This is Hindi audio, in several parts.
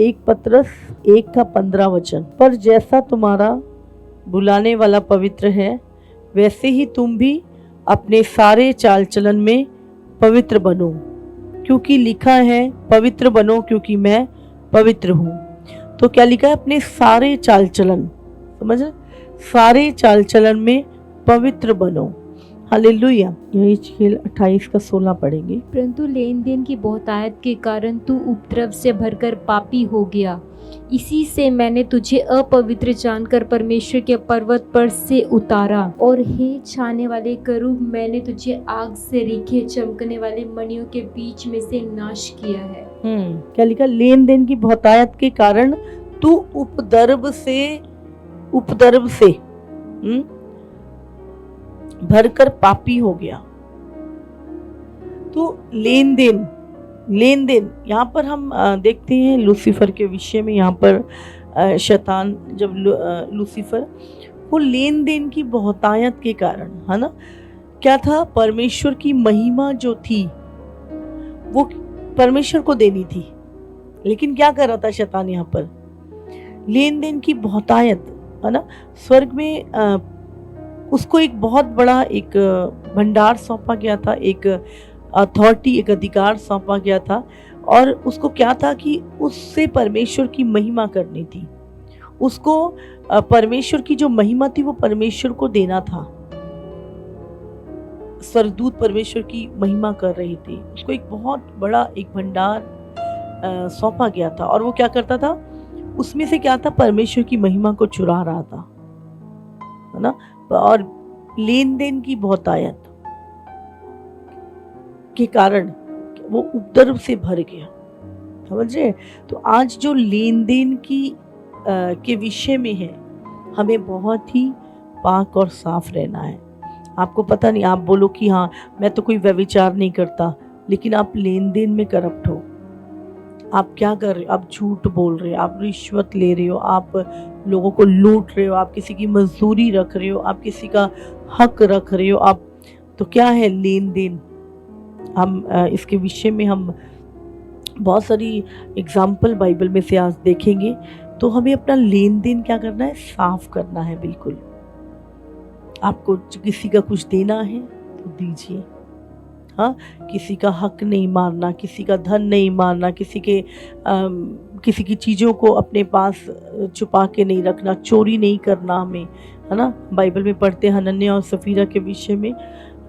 1 पतरस 1:15। पर जैसा तुम्हारा बुलाने वाला पवित्र है, वैसे ही तुम भी अपने सारे चाल चलन में पवित्र बनो, क्योंकि लिखा है, पवित्र बनो क्योंकि मैं पवित्र हूँ। तो क्या लिखा है? अपने सारे चाल चलन, समझ रहे? सारे चाल चलन में पवित्र बनो। हालेलुया। यही खेल 28:16 पढ़ेंगे। परंतु लेन देन की बहुतायत के कारण तू उपद्रव से भरकर पापी हो गया। इसी से मैंने तुझे अपवित्र जानकर परमेश्वर के पर्वत पर से उतारा, और हे छाने वाले करूब, मैंने तुझे आग से रिखे चमकने वाले मणियों के बीच में से नाश किया है। क्या लिखा? लेन देन की बहुतायत के कारण तू उपद्रव से भरकर पापी हो गया। तो लेन देन यहाँ पर हम देखते हैं लूसीफर के विषय में। यहाँ पर शैतान, जब लूसीफर, वो लेन देन की बहुतायत के कारण, है ना, क्या था? परमेश्वर की महिमा जो थी वो परमेश्वर को देनी थी। लेकिन क्या कर रहा था शैतान? यहाँ पर लेन देन की बहुतायत, है ना, स्वर्ग में उसको एक बहुत बड़ा एक भंडार सौंपा गया था, एक अथॉरिटी, एक अधिकार सौंपा गया था। और उसको क्या था कि उससे परमेश्वर की महिमा करनी थी। उसको परमेश्वर की जो महिमा थी वो परमेश्वर को देना था। स्वर्गदूत परमेश्वर की महिमा कर रही थी, उसको एक बहुत बड़ा एक भंडार सौंपा गया था। और वो क्या करता था? उसमें से क्या था? परमेश्वर की महिमा को चुरा रहा था, है ना। और लेन देन की बहुतायत के कारण वो उपद्रव से भर गया, समझ रहे? तो आज जो लेन देन की के विषय में है, हमें बहुत ही पाक और साफ रहना है। आपको पता नहीं, आप बोलो कि हाँ मैं तो कोई व्यभिचार नहीं करता, लेकिन आप लेन देन में करप्ट हो। आप क्या कर रहे हो? आप झूठ बोल रहे हो, आप रिश्वत ले रहे हो, आप लोगों को लूट रहे हो, आप किसी की मजदूरी रख रहे हो, आप किसी का हक रख रहे हो। आप तो क्या है लेन देन? हम इसके विषय में हम बहुत सारी एग्जाम्पल बाइबल में से आज देखेंगे। तो हमें अपना लेन देन क्या करना है? साफ करना है। बिल्कुल, आपको किसी का कुछ देना है तो दीजिए। हाँ, किसी का हक नहीं मारना, किसी का धन नहीं मारना, किसी की चीज़ों को अपने पास छुपा के नहीं रखना, चोरी नहीं करना हमें, है ना। बाइबल में पढ़ते हैं हनन्याह और सफीरा के विषय में।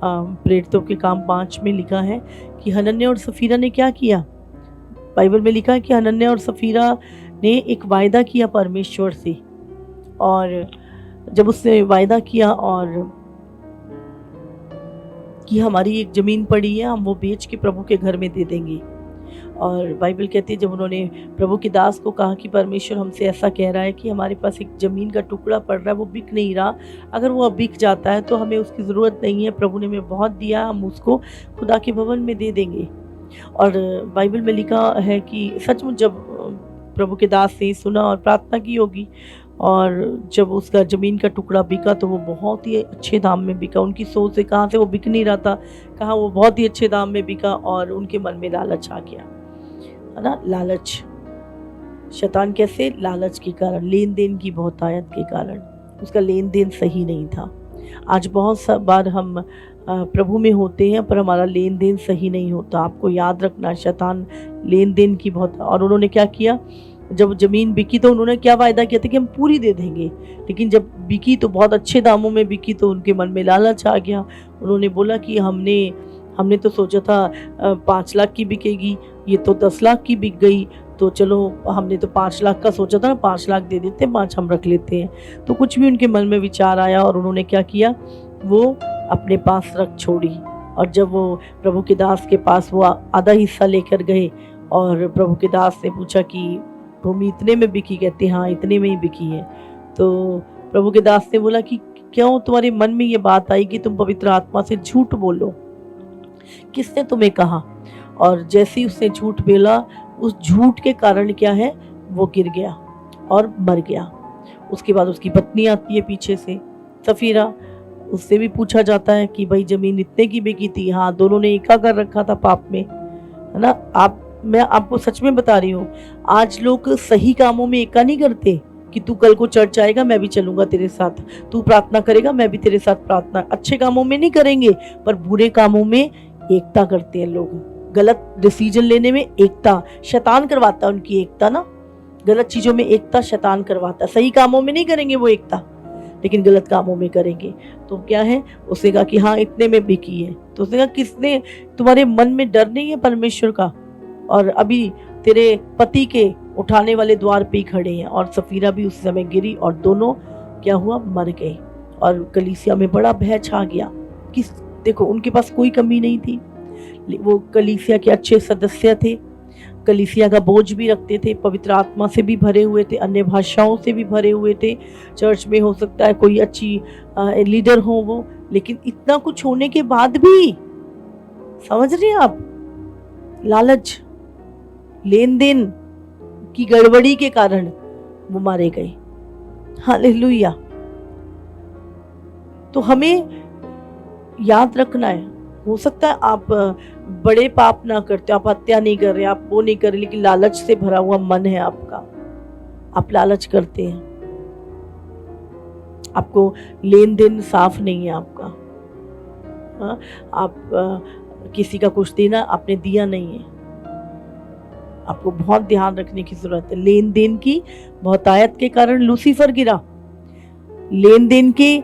प्रेरितों के काम 5 में लिखा है कि हनन्याह और सफीरा ने क्या किया? बाइबल में लिखा है कि हनन्याह और सफीरा ने एक वायदा किया परमेश्वर से। और जब उसने वायदा किया और कि हमारी एक ज़मीन पड़ी है, हम वो बेच के प्रभु के घर में दे देंगे। और बाइबल कहती है जब उन्होंने प्रभु के दास को कहा कि परमेश्वर हमसे ऐसा कह रहा है कि हमारे पास एक ज़मीन का टुकड़ा पड़ रहा है, वो बिक नहीं रहा, अगर वो अब बिक जाता है तो हमें उसकी ज़रूरत नहीं है, प्रभु ने हमें बहुत दिया, हम उसको खुदा के भवन में दे देंगे। और बाइबल में लिखा है कि सचमुच जब प्रभु के दास ने सुना और प्रार्थना की होगी, और जब उसका ज़मीन का टुकड़ा बिका तो वो बहुत ही अच्छे दाम में बिका। उनकी सोच से कहाँ से वो बिक नहीं रहा था, कहाँ वो बहुत ही अच्छे दाम में बिका। और उनके मन में लालच आ गया, है ना। लालच, शैतान कैसे? लालच के कारण, लेन देन की बहुतायत के कारण। उसका लेन देन सही नहीं था। आज बहुत बार हम प्रभु में होते हैं पर हमारा लेन देन सही नहीं होता। आपको याद रखना, शैतान लेन देन की बहुत। और उन्होंने क्या किया? जब ज़मीन बिकी तो उन्होंने क्या वायदा किया था कि हम पूरी दे देंगे, लेकिन जब बिकी तो बहुत अच्छे दामों में बिकी, तो उनके मन में लालच आ गया। उन्होंने बोला कि हमने तो सोचा था 5 लाख की बिकेगी, ये तो 10 लाख की बिक गई, तो चलो हमने तो 5 लाख का सोचा था ना, 5 लाख दे देते, 5 हम रख लेते हैं। तो कुछ भी उनके मन में विचार आया और उन्होंने क्या किया? वो अपने पास रख छोड़ी। और जब वो प्रभु के दास के पास वो आधा हिस्सा लेकर गए और प्रभु के दास ने पूछा कि भूमि इतने में बिकी? कहते हाँ इतने में ही बिकी है। तो प्रभु के दास ने बोला कि क्यों तुम्हारे मन में ये बात आई कि तुम पवित्र आत्मा से झूठ बोलो? किसने तुम्हें कहा? और जैसे ही उसने झूठ बोला, उस झूठ के कारण क्या है? वो गिर गया और मर गया। उसके बाद उसकी पत्नी आती है पीछे से, सफीरा। उससे भी पूछा जाता है कि भाई ज़मीन इतने की बिकी थी? हाँ, दोनों ने एका कर रखा था पाप में, है ना। आप मैं आपको सच में बता रही हूँ, आज लोग सही कामों में एका नहीं करते कि तू कल को चर्च आएगा, मैं भी चलूंगा तेरे साथ, तू प्रार्थना करेगा, मैं भी तेरे साथ प्रार्थना। अच्छे कामों में नहीं करेंगे, पर बुरे कामों में एकता करते हैं लोग। गलत डिसीजन लेने में एकता, शैतान करवाता है उनकी एकता ना। गलत चीजों में एकता शैतान करवाता है। सही कामों में नहीं करेंगे वो एकता, लेकिन गलत कामों में करेंगे। तो क्या है, उसने कहा कि हाँ इतने में बिकी है। तो उसने कहा किसने, तुम्हारे मन में डर नहीं है परमेश्वर का? और अभी तेरे पति के उठाने वाले द्वार पे ही खड़े हैं। और सफीरा भी उस समय गिरी और दोनों क्या हुआ, मर गए। और कलीसिया में बड़ा भय छा गया। किस, देखो उनके पास कोई कमी नहीं थी, वो कलीसिया के अच्छे सदस्य थे, कलीसिया का बोझ भी रखते थे, पवित्र आत्मा से भी भरे हुए थे, अन्य भाषाओं से भी भरे हुए थे। चर्च में हो सकता है कोई अच्छी लीडर हो वो, लेकिन इतना कुछ होने के बाद भी, समझ रहे हैं आप, लालच, लेन देन की गड़बड़ी के कारण वो मारे गए। हालेलुया। तो हमें याद रखना है, हो सकता है आप बड़े पाप ना करते, आप हत्या नहीं कर रहे, आप वो नहीं कर रहे, लेकिन लालच से भरा हुआ मन है आपका, आप लालच करते हैं, आपको लेन देन साफ नहीं है आपका। हाँ, आप किसी का कुछ देना आपने दिया नहीं है, आपको बहुत ध्यान रखने की जरूरत है। लेन देन की बहुतायत के कारण लूसीफर गिरा, लेन देन की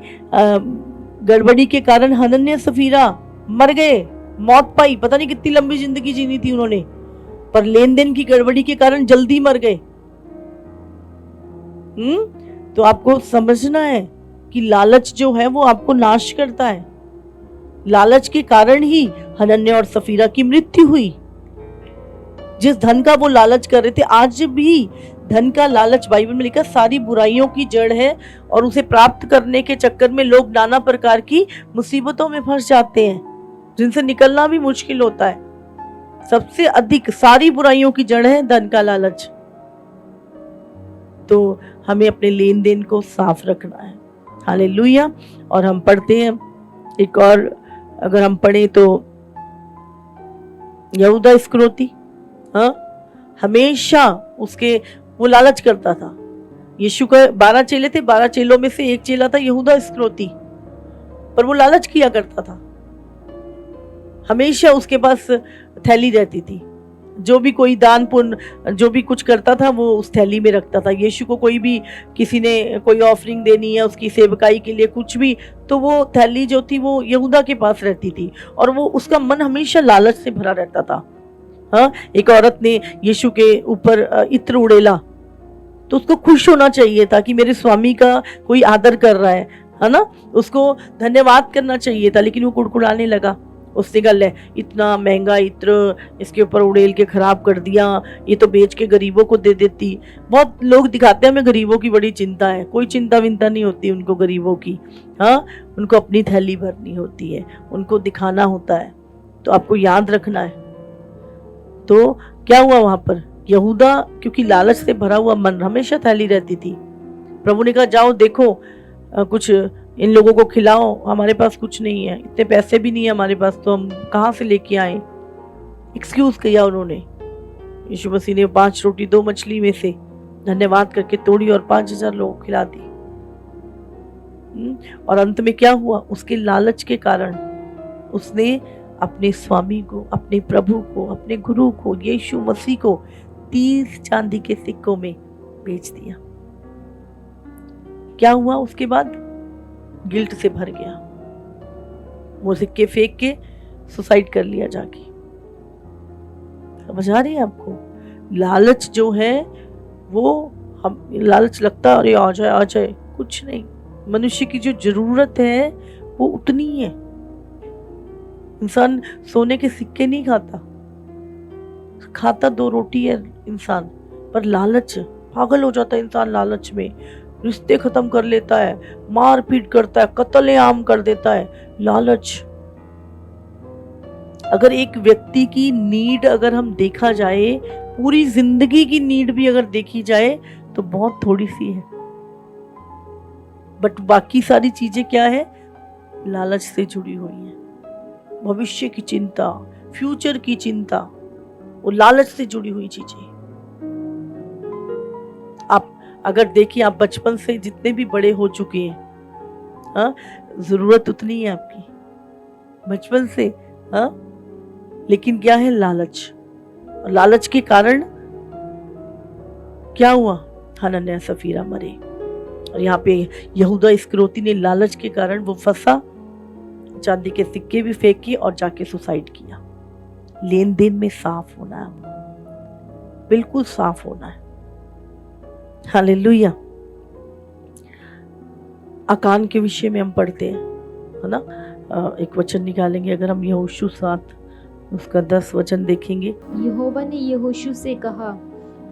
गड़बड़ी के कारण हनन्याह सफीरा मर गए, मौत पाई। पता नहीं कितनी लंबी जिंदगी जीनी थी उन्होंने, पर लेन देन की गड़बड़ी के कारण जल्दी मर गए। तो आपको समझना है कि लालच जो है वो आपको नाश करता है। लालच के कारण ही हनन्याह और सफीरा की मृत्यु हुई। जिस धन का वो लालच कर रहे थे, आज भी धन का लालच, बाइबल में लिखा, सारी बुराइयों की जड़ है। और उसे प्राप्त करने के चक्कर में लोग नाना प्रकार की मुसीबतों में फंस जाते हैं, जिनसे निकलना भी मुश्किल होता है। सबसे अधिक सारी बुराइयों की जड़ है धन का लालच। तो हमें अपने लेन देन को साफ रखना है। हालेलुया। और हम पढ़ते हैं एक और, अगर हम पढ़े तो यहूदा इस्करियोती, हाँ, हमेशा उसके वो लालच करता था। यीशु का 12 चेले थे, 12 चेलों में से एक चेला था यहूदा इस्करियोती, पर वो लालच किया करता था। हमेशा उसके पास थैली रहती थी, जो भी कोई दान पुण्य जो भी कुछ करता था वो उस थैली में रखता था। यीशु को कोई भी, किसी ने कोई ऑफरिंग देनी है उसकी सेवकाई के लिए कुछ भी, तो वो थैली जो थी वो यहूदा के पास रहती थी। और वो, उसका मन हमेशा लालच से भरा रहता था। हाँ, एक औरत ने यीशु के ऊपर इत्र उड़ेला, तो उसको खुश होना चाहिए था कि मेरे स्वामी का कोई आदर कर रहा है ना, उसको धन्यवाद करना चाहिए था, लेकिन वो कुड़कुड़ाने लगा। उसने कहा, ले इतना महंगा इत्र इसके ऊपर उड़ेल के खराब कर दिया, ये तो बेच के गरीबों को दे देती। बहुत लोग दिखाते हैं हमें गरीबों की बड़ी चिंता है, कोई चिंता विंता नहीं होती उनको गरीबों की। हाँ, उनको अपनी थैली भरनी होती है, उनको दिखाना होता है। तो आपको याद रखना है। तो क्या हुआ वहां पर, यहूदा, क्योंकि लालच से भरा हुआ मन, हमेशा थैली रहती थी। प्रभु ने कहा, जाओ देखो कुछ इन लोगों को खिलाओ, हमारे पास कुछ नहीं है, इतने पैसे भी नहीं है हमारे पास, तो हम कहाँ से लेके आए। एक्सक्यूज किया उन्होंने। यीशु मसीह ने 5 रोटी 2 मछली में से धन्यवाद करके तोड़ी और 5000 लोगों को खिला दी। और अंत में क्या हुआ, उसके लालच के कारण उसने अपने स्वामी को, अपने प्रभु को, अपने गुरु को, यीशु मसीह को 30 चांदी के सिक्कों में बेच दिया। क्या हुआ उसके बाद, गिल्ट से भर गया, वो सिक्के फेंक के सुसाइड कर लिया जाके। समझ आ रही है आपको? लालच जो है वो, हम लालच लगता है अरे आ जाए, कुछ नहीं। मनुष्य की जो जरूरत है वो उतनी है। इंसान सोने के सिक्के नहीं खाता 2 रोटी है इंसान, पर लालच, पागल हो जाता है इंसान लालच में, रिश्ते खत्म कर लेता है, मारपीट करता है, कत्ले-आम कर देता है, लालच। अगर एक व्यक्ति की नीड अगर हम देखा जाए, पूरी जिंदगी की नीड भी अगर देखी जाए तो बहुत थोड़ी सी है, बट बाकी सारी चीजें क्या है, लालच से जुड़ी हुई है। भविष्य की चिंता, फ्यूचर की चिंता, वो लालच से जुड़ी हुई चीजें। आप अगर देखिए, आप बचपन से जितने भी बड़े हो चुके हैं, हाँ, जरूरत उतनी है आपकी बचपन से, हाँ, लेकिन क्या है? लालच। और लालच के कारण क्या हुआ? हनन्याह सफीरा मरे। और यहाँ पे यहूदा इस्करियोती ने लालच के कारण वो फंसा, चांदी के सिक्के भी फेंके और जाके सुसाइड किया। लेन देन में साफ होना है, बिल्कुल साफ होना है। हालेलुया। आकान के विषय में हम पढ़ते हैं, है ना? एक वचन निकालेंगे, अगर हम यहोशू 7 उसका 10 वचन देखेंगे। यहोवा ने यहोशू से कहा,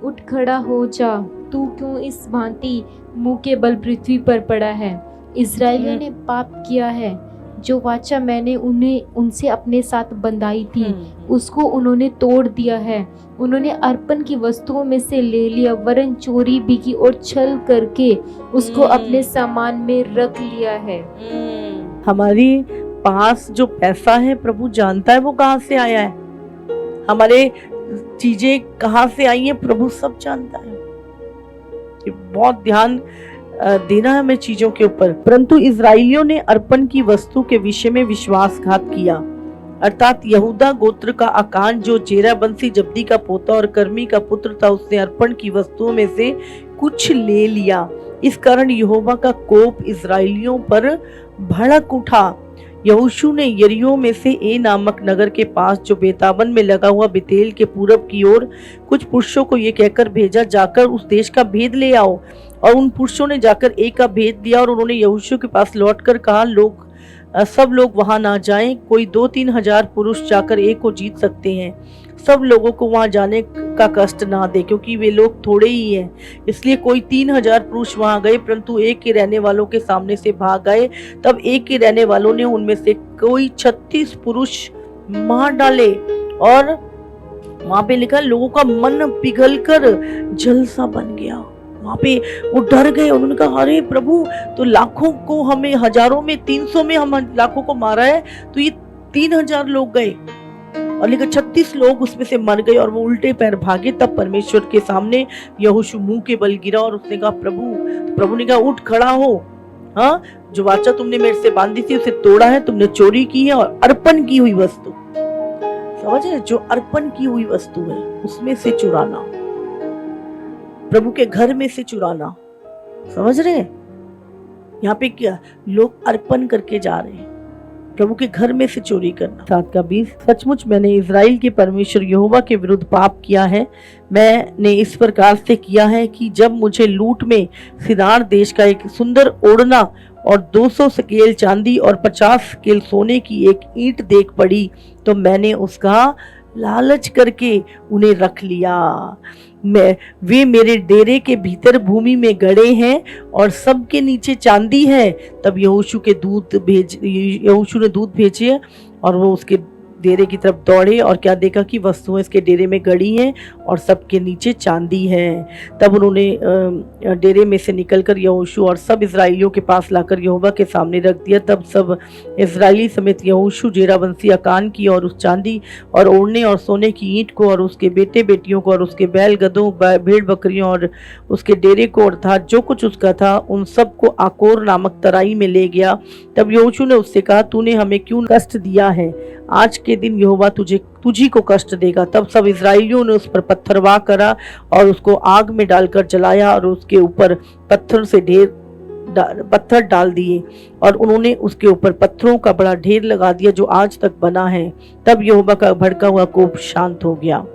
उठ खड़ा हो जा, तू क्यों इस भांति मुंह के बल पृथ्वी पर पड़ा है? इस्राएलियों ने पाप किया है, जो वाचा मैंने उनसे अपने साथ बंधाई थी उसको उन्होंने तोड़ दिया है। उन्होंने अर्पण की वस्तुओं में से ले लिया, वरन चोरी भी की और छल करके उसको अपने सामान में रख लिया है। हमारी पास जो पैसा है, प्रभु जानता है वो कहाँ से आया है। हमारे चीजें कहाँ से आई हैं, प्रभु सब जानता है। बहुत ध्यान देना है हमें चीजों के ऊपर। परंतु इजराइलियों ने अर्पण की वस्तु के विषय में विश्वासघात किया, अर्थात यहूदा गोत्र का आकान, जो जेरा बंसी जब्दी का पोता और कर्मी का पुत्र था, उसने अर्पण की वस्तुओं में से कुछ ले लिया। इस कारण यहोवा का कोप इजराइलियों पर भड़क उठा। यहोशू ने यरीहो में से ए नामक नगर के पास, जो बेतावन में लगा हुआ बेतेल के पूरब की ओर, कुछ पुरुषों को ये कहकर भेजा, जाकर उस देश का भेद ले आओ। और उन पुरुषों ने जाकर ए का भेद लिया, और उन्होंने यहोशू के पास लौटकर कहा, सब लोग वहां ना जाएं, कोई 2-3 हजार पुरुष जाकर ए को जीत सकते हैं। सब लोगों को वहां जाने का कष्ट ना दे, क्योंकि वे लोग थोड़े ही हैं। इसलिए कोई 3,000 पुरुष वहां गए, परंतु एक के रहने वालों के सामने से भाग गए। तब एक के रहने वालों ने उनमें से कोई 36 पुरुष मार डाले, और वहां पे लिखा, लोगों का मन पिघलकर जलसा बन गया। वहां पे वो डर गए। उन्होंने कहा, अरे प्रभु, तो लाखों को हमें, हजारों में, 300 में हम लाखों को मारा है, तो ये 3,000 लोग गए। और लेकिन 36 लोग उसमें से मर गए और वो उल्टे पैर भागे। तब परमेश्वर के सामने यहोशू मुंह के बल गिरा और उसने कहा, प्रभु ने कहा, उठ खड़ा हो, हाँ, जो वाचा तुमने मेरे से बांधी थी उसे तोड़ा है, तुमने चोरी की है और अर्पण की हुई वस्तु, समझ रहे, जो अर्पण की हुई वस्तु है उसमें से चुराना, प्रभु के घर में से चुराना, समझ रहे हैं? यहाँ पे क्या लोग अर्पण करके जा रहे हैं, प्रभु के घर में से चोरी करना। 7:20, सचमुच मैंने इजराइल के परमेश्वर यहोवा के विरुद्ध पाप किया है। मैंने इस प्रकार से किया है कि जब मुझे लूट में सिनार देश का एक सुंदर ओढ़ना और 200 सकेल चांदी और 50 सकेल सोने की एक ईंट देख पड़ी, तो मैंने उसका लालच करके उन्हें रख लिया। वे मेरे डेरे के भीतर भूमि में गड़े हैं और सबके नीचे चांदी है। तब यहोशू ने दूत भेजे और वो उसके डेरे की तरफ दौड़े और क्या देखा कि वस्तुएं इसके डेरे में गड़ी हैं और सबके नीचे चांदी है। तब उन्होंने डेरे में से निकलकर यहोशू और सब इजराइलियों के पास लाकर यहोवा के सामने रख दिया। तब सब इजराइली समेत यहोशू जेरावंशी अकान की और उस चांदी और ओढ़ने और सोने की ईंट को और उसके बेटे बेटियों को और उसके बैल गधों भेड़ बकरियों और उसके डेरे को अर्थात जो कुछ उसका था उन सब को आकोर नामक तराई में ले गया। तब यहोशू ने उससे कहा, तूने हमें क्यों कष्ट दिया है? आज के दिन यहोवा तुझी को कष्ट देगा। तब सब इजराइलियों ने उस पर पत्थरवाह करा और उसको आग में डालकर जलाया और उसके ऊपर पत्थर डाल दिए और उन्होंने उसके ऊपर पत्थरों का बड़ा ढेर लगा दिया जो आज तक बना है। तब यहोवा का भड़का हुआ कोप शांत हो गया।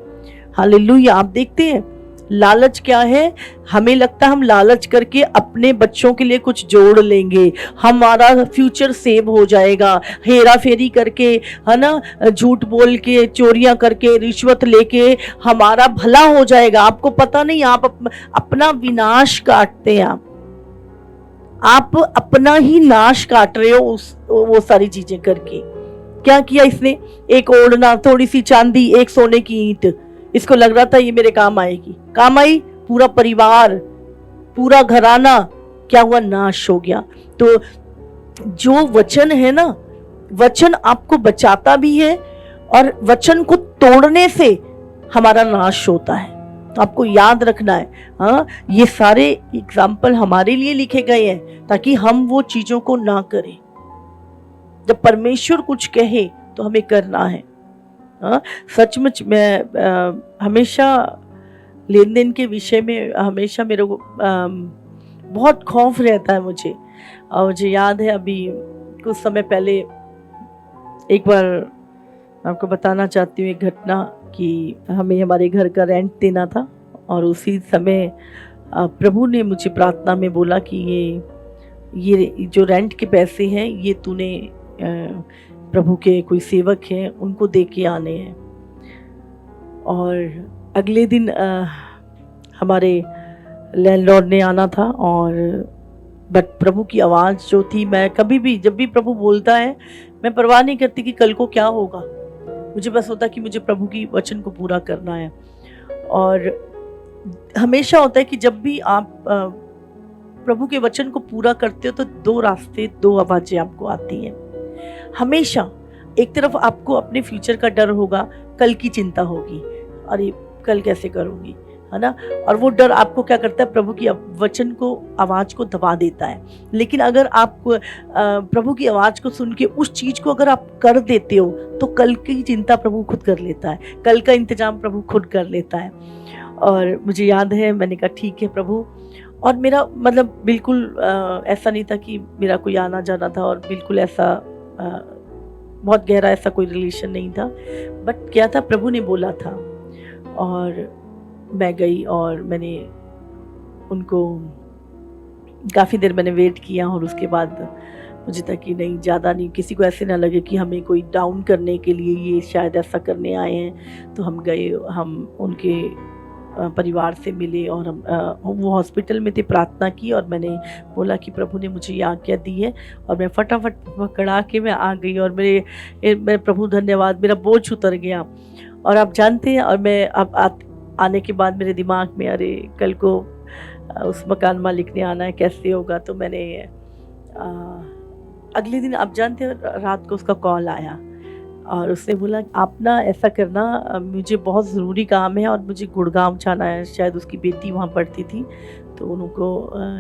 हालेलुया। आप देखते हैं लालच क्या है। हमें लगता है हम लालच करके अपने बच्चों के लिए कुछ जोड़ लेंगे, हमारा फ्यूचर सेव हो जाएगा, हेरा फेरी करके, है ना, झूठ बोल के, चोरियां करके, रिश्वत लेके हमारा भला हो जाएगा। आपको पता नहीं, आप अपना विनाश काटते हैं। आप अपना ही नाश काट रहे हो वो सारी चीजें करके। क्या किया इसने? एक ओढ़ना, थोड़ी सी चांदी, एक सोने की ईंट, इसको लग रहा था ये मेरे काम आएगी, काम आई। पूरा परिवार, पूरा घराना क्या हुआ? नाश हो गया। तो जो वचन है ना, वचन आपको बचाता भी है और वचन को तोड़ने से हमारा नाश होता है। आपको याद रखना है, हाँ, ये सारे एग्जाम्पल हमारे लिए लिखे गए हैं ताकि हम वो चीजों को ना करें। जब परमेश्वर कुछ कहे तो हमें करना है। हाँ, सचमुच मैं हमेशा लेन देन के विषय में हमेशा मेरे को बहुत खौफ रहता है मुझे। और मुझे याद है अभी कुछ समय पहले एक बार आपको बताना चाहती हूँ एक घटना कि हमें हमारे घर का रेंट देना था और उसी समय प्रभु ने मुझे प्रार्थना में बोला कि ये जो रेंट के पैसे हैं ये तूने प्रभु के कोई सेवक हैं उनको दे के आने हैं। और अगले दिन हमारे लैंडलॉर्ड ने आना था और बट प्रभु की आवाज़ जो थी, मैं कभी भी जब भी प्रभु बोलता है मैं परवाह नहीं करती कि कल को क्या होगा, मुझे बस होता कि मुझे प्रभु की वचन को पूरा करना है। और हमेशा होता है कि जब भी आप प्रभु के वचन को पूरा करते हो तो दो रास्ते, दो आवाज़ें आपको आती हैं हमेशा। एक तरफ आपको अपने फ्यूचर का डर होगा, कल की चिंता होगी, अरे कल कैसे करूँगी, है ना। और वो डर आपको क्या करता है, प्रभु की वचन को, आवाज़ को दबा देता है। लेकिन अगर आप प्रभु की आवाज़ को सुन के उस चीज़ को अगर आप कर देते हो तो कल की चिंता प्रभु खुद कर लेता है, कल का इंतजाम प्रभु खुद कर लेता है। और मुझे याद है मैंने कहा ठीक है प्रभु। और मेरा मतलब बिल्कुल ऐसा नहीं था कि मेरा कोई आना जाना था, और बिल्कुल ऐसा बहुत गहरा ऐसा कोई रिलेशन नहीं था। बट क्या था, प्रभु ने बोला था और मैं गई और मैंने उनको काफ़ी देर मैंने वेट किया। और उसके बाद मुझे था कि नहीं, ज़्यादा नहीं, किसी को ऐसे ना लगे कि हमें कोई डाउन करने के लिए ये शायद ऐसा करने आए हैं। तो हम गए, हम उनके परिवार से मिले और हम वो हॉस्पिटल में थे, प्रार्थना की और मैंने बोला कि प्रभु ने मुझे ये आज्ञा दी है। और मैं फटाफट पकड़ा के मैं आ गई और मेरे प्रभु धन्यवाद, मेरा बोझ उतर गया। और आप जानते हैं, और मैं अब आने के बाद मेरे दिमाग में अरे कल को उस मकान मालिक ने आना है, कैसे होगा। तो मैंने अगले दिन, आप जानते हैं, रात को उसका कॉल आया और उसने बोला आप ना ऐसा करना, मुझे बहुत ज़रूरी काम है और मुझे गुड़गांव जाना है। शायद उसकी बेटी वहाँ पढ़ती थी तो उनको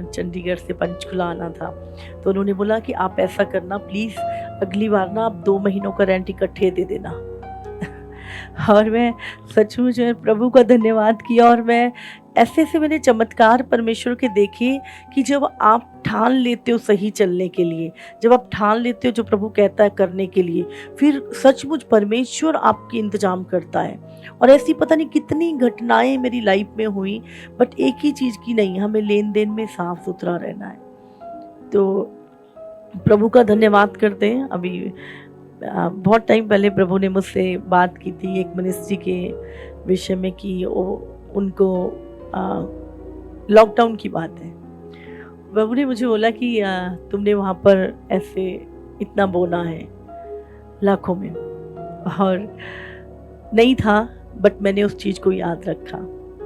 चंडीगढ़ से पंचकुला आना था। तो उन्होंने बोला कि आप ऐसा करना प्लीज़, अगली बार ना आप 2 महीनों का रेंट इकट्ठे दे देना। और मैं सचमुच प्रभु का धन्यवाद किया। और मैं ऐसे मैंने चमत्कार परमेश्वर के देखे कि जब आप ठान लेते हो सही चलने के लिए, जब आप ठान लेते हो जो प्रभु कहता है करने के लिए, फिर सचमुच परमेश्वर आपकी इंतजाम करता है। और ऐसी पता नहीं कितनी घटनाएं मेरी लाइफ में हुई, बट एक ही चीज़ की नहीं, हमें लेन देन में साफ सुथरा रहना है। तो प्रभु का धन्यवाद करते हैं। अभी बहुत टाइम पहले प्रभु ने मुझसे बात की थी एक मिनिस्ट्री के विषय में कि उनको लॉकडाउन की बात है। प्रभु ने मुझे बोला कि तुमने वहाँ पर ऐसे इतना बोना है लाखों में, और नहीं था, बट मैंने उस चीज़ को याद रखा।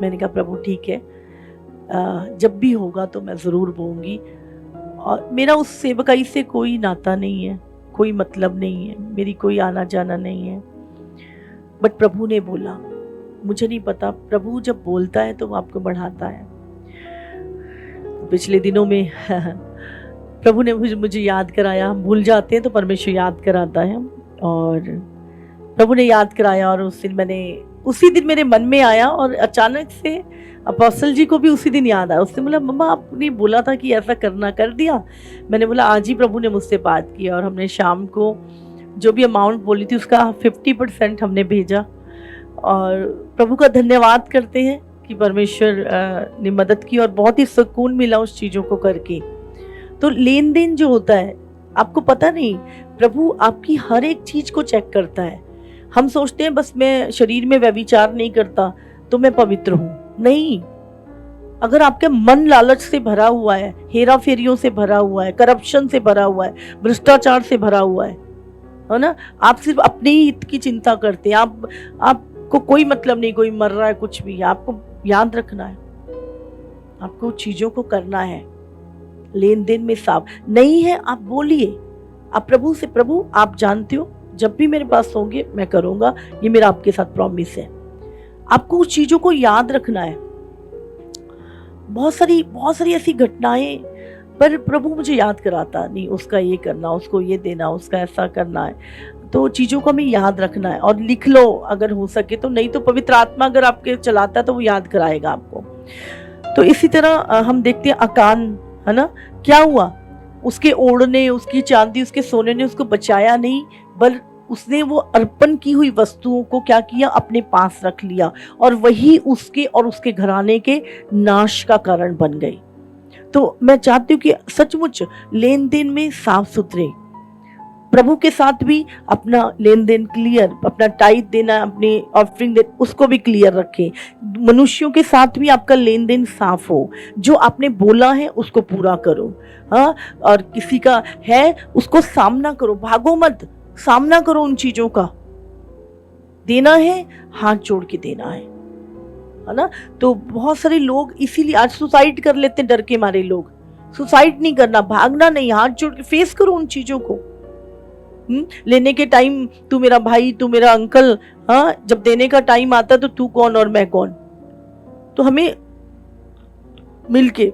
मैंने कहा प्रभु ठीक है, जब भी होगा तो मैं ज़रूर बोऊंगी। और मेरा उस सेवकाई से कोई नाता नहीं है, कोई मतलब नहीं है, मेरी कोई आना जाना नहीं है। बट प्रभु ने बोला, मुझे नहीं पता, प्रभु जब बोलता है तो वो आपको बढ़ाता है। पिछले दिनों में प्रभु ने मुझे याद कराया। हम भूल जाते हैं तो परमेश्वर याद कराता है, और प्रभु ने याद कराया। और उसी दिन मेरे मन में आया, और अचानक से अपोस्टल जी को भी उसी दिन याद आया। उसने बोला मम्मा आपने बोला था कि ऐसा करना, कर दिया। मैंने बोला आज ही प्रभु ने मुझसे बात की, और हमने शाम को जो भी अमाउंट बोली थी उसका 50% हमने भेजा। और प्रभु का धन्यवाद करते हैं कि परमेश्वर ने मदद की और बहुत ही सुकून मिला उस चीज़ों को करके। तो लेन देन जो होता है, आपको पता नहीं, प्रभु आपकी हर एक चीज़ को चेक करता है। हम सोचते हैं बस मैं शरीर में व्यभिचार नहीं करता तो मैं पवित्र हूँ। नहीं, अगर आपका मन लालच से भरा हुआ है, हेरा फेरियों से भरा हुआ है, करप्शन से भरा हुआ है, भ्रष्टाचार से भरा हुआ है ना, आप सिर्फ अपने ही हित की चिंता करते हैं, आपको कोई मतलब नहीं, कोई मर रहा है कुछ भी, आपको याद रखना है, आपको चीजों को करना है। लेन देन में साफ नहीं है, आप बोलिए, आप प्रभु से, प्रभु आप जानते हो जब भी मेरे पास होंगे मैं करूंगा, ये मेरा आपके साथ प्रॉमिस है। आपको उस चीजों को याद रखना है। बहुत सारी ऐसी घटनाएं, पर प्रभु मुझे याद कराता नहीं, उसका ये करना, उसको ये देना, उसका ऐसा करना है। तो चीजों को हमें याद रखना है और लिख लो अगर हो सके तो, नहीं तो पवित्र आत्मा अगर आपके चलाता है तो वो याद कराएगा आपको। तो इसी तरह हम देखते हैं अकान, है ना, क्या हुआ, उसके ओढ़ने, उसकी चांदी, उसके सोने ने उसको बचाया नहीं, बल्कि उसने वो अर्पण की हुई वस्तुओं को क्या किया, अपने पास रख लिया, और वही उसके और उसके घराने के नाश का कारण बन गई। तो मैं चाहती हूँ कि सचमुच लेन देन में साफ सुथरे, प्रभु के साथ भी अपना लेन देन क्लियर, अपना टाइट देना, अपनी ऑफरिंग देना, उसको भी क्लियर रखें। मनुष्यों के साथ भी आपका लेन देन साफ हो, जो आपने बोला है उसको पूरा करो। हाँ, और किसी का है उसको सामना करो, भागो मत, सामना करो उन चीजों का। देना है हाथ जोड़ के देना है ना। तो बहुत सारे लोग इसीलिए आज सुसाइड कर लेते हैं, डर के मारे। लोग सुसाइड नहीं करना, भागना नहीं, हाथ जोड़ के फेस करो उन चीजों को। लेने के टाइम तू मेरा भाई, तू मेरा अंकल, हाँ, जब देने का टाइम आता तो तू कौन और मैं कौन। तो हमें मिलके